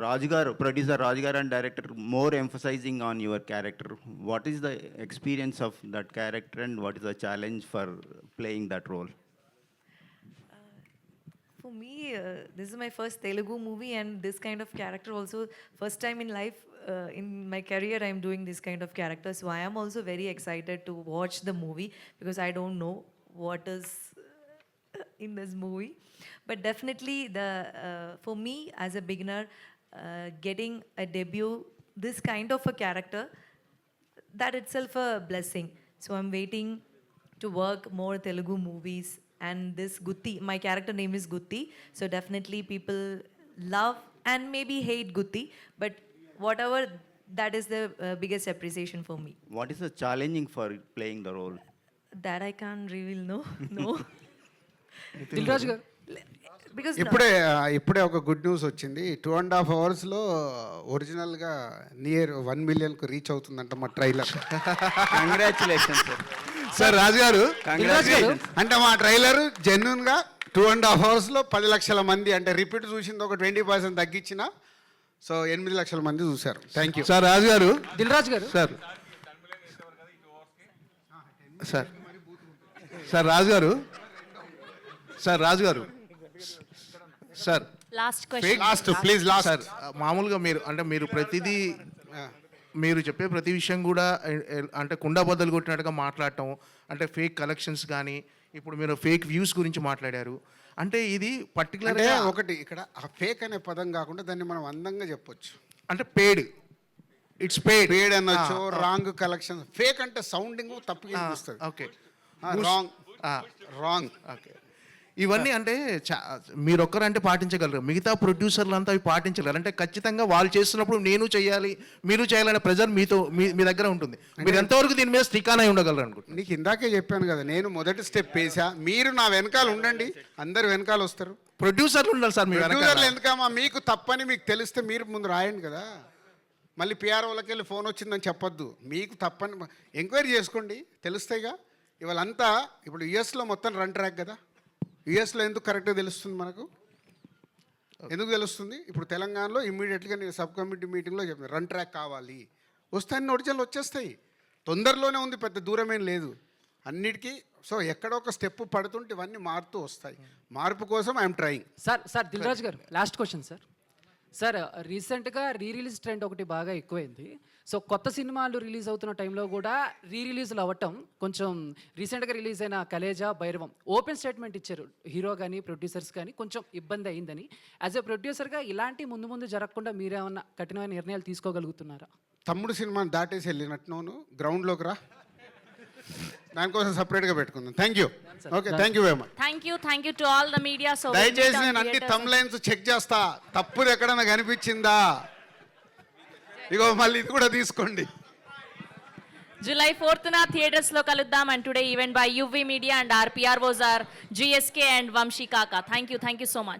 T: Rajgar, producer Rajgar and director more emphasizing on your character. What is the experience of that character and what is the challenge for playing that role?
F: For me, this is my first Telugu movie and this kind of character also first time in life. In my career, I am doing this kind of character. So I am also very excited to watch the movie because I don't know what is in this movie. But definitely, for me as a beginner, getting a debut, this kind of a character, that itself a blessing. So I'm waiting to work more Telugu movies. And this Gutti, my character name is Gutti. So definitely people love and maybe hate Gutti. But whatever, that is the biggest appreciation for me.
T: What is the challenging for playing the role?
F: That I can't reveal, no.
A: Dil Raju గారు,
F: Because
A: ఇప్పుడే ఒక good news వచ్చింది. 2.5 అవర్స్లో ఒరిజినల్గా near 1 మిలియన్కు reach అవుతుందంట మా trailer.
T: Congratulations
A: sir రాజు గారు, అంటే మా ట్రైలర్ జెన్యున్గా 2.5 అవర్స్లో 10 లక్షల మంది, అంటే రిపీట్ చూసింది ఒక 20% తగ్గించిన, సో 8 లక్షల మంది చూశారు. Thank you
J: sir. రాజు గారు,
N: దిల్రాజు గారు
J: సార్ సార్ సార్ రాజు గారు, సార్ రాజు గారు, సార్
C: లాస్ట్
J: మామూలుగా మీరు అంటే మీరు ప్రతిదీ మీరు చెప్పే ప్రతి విషయం కూడా అంటే కుండ బద్దలు కొట్టినట్టుగా మాట్లాడటం, అంటే ఫేక్ కలెక్షన్స్ కానీ, ఇప్పుడు మీరు ఫేక్ వ్యూస్ గురించి మాట్లాడారు. అంటే ఇది పర్టికులర్గా
A: ఒకటి ఇక్కడ ఆ ఫేక్ అనే పదం కాకుండా దాన్ని మనం అందంగా చెప్పొచ్చు.
J: అంటే పేడ్, ఇట్స్ పేడ్
A: అనొచ్చు, రాంగ్ కలెక్షన్. ఫేక్ అంటే సౌండింగ్ తప్పుగా వస్తుంది.
J: Okay,
A: wrong.
J: ఓకే, ఇవన్నీ అంటే మీరు ఒక్కరంటే పాటించగలరు, మిగతా ప్రొడ్యూసర్లు అంతా అవి పాటించగలరు. అంటే ఖచ్చితంగా వాళ్ళు చేస్తున్నప్పుడు నేను చేయాలి, మీరు చేయాలనే ప్రెజర్ మీ దగ్గర ఉంటుంది. మీరు ఎంతవరకు దీని మీద స్టికాన్ అయి ఉండగలరు అనుకుంటున్నాను.
A: నీకు ఇందాకే చెప్పాను కదా, నేను మొదటి స్టెప్ వేసా, మీరు నా వెనకాల ఉండండి, అందరు వెనకాల వస్తారు.
J: ప్రొడ్యూసర్లు ఉండాలి సార్, మీ
A: ప్రొడ్యూసర్లు ఎందుకమ్మా, మీకు తప్పని మీకు తెలిస్తే మీరు ముందు రాయండి కదా. మళ్ళీ పిఆర్ఓలకి వెళ్ళి ఫోన్ వచ్చిందని చెప్పొద్దు. మీకు తప్పని ఎంక్వైరీ చేసుకోండి, తెలుస్తాయిగా. ఇవాళంతా ఇప్పుడు యుఎస్లో మొత్తం రన్ ట్రాక్ కదా. యుఎస్లో ఎందుకు కరెక్ట్గా తెలుస్తుంది మనకు? ఎందుకు తెలుస్తుంది? ఇప్పుడు తెలంగాణలో ఇమ్మీడియట్గా నేను సబ్ కమిటీ మీటింగ్లో చెప్పాను, రన్ ట్రాక్ కావాలి, వస్తే అన్ని ఒరిజినల్ వచ్చేస్తాయి. తొందరలోనే ఉంది, పెద్ద దూరమేం లేదు అన్నిటికీ. సో ఎక్కడో ఒక స్టెప్ పడుతుంటే ఇవన్నీ మారుతూ వస్తాయి. మార్పు కోసం ఐఎమ్ ట్రయింగ్.
N: సార్ దిల్రాజు గారు, లాస్ట్ క్వశ్చన్ సార్. రీసెంట్గా రిలీజ్ ట్రెండ్ ఒకటి బాగా ఎక్కువైంది. సో కొత్త సినిమాలు రిలీజ్ అవుతున్న టైంలో కూడా రిలీజ్లు అవ్వటం, కొంచెం రీసెంట్గా రిలీజ్ అయిన కలేజా, భైరవం ఓపెన్ స్టేట్మెంట్ ఇచ్చారు హీరో కానీ ప్రొడ్యూసర్స్ కానీ, కొంచెం ఇబ్బంది అయిందని. యాజ్ ఎ ప్రొడ్యూసర్గా ఇలాంటి ముందు జరగకుండా మీరేమన్నా కఠినమైన నిర్ణయాలు తీసుకోగలుగుతున్నారా?
A: తమ్ముడు సినిమాని దాటేసి వెళ్ళినట్టున్నాను, గ్రౌండ్లోకి రా, దానికోసం సపరేట్గా పెట్టుకుందాం. Thank you. Okay, thank you very much.
C: Thank you to all the media. So
A: దయచేసి నేను అన్ని థంబ్ లైన్స్ చెక్ చేస్తా, తప్పుది ఎక్కడన్నా కనిపించిందా, ఇగో మళ్ళీ ఇది కూడా తీసుకోండి.
C: July 4th థియేటర్స్లో కలుద్దాం. And today event by UV media and RPR was our GSK and Vamshi Kaka. Thank you so much.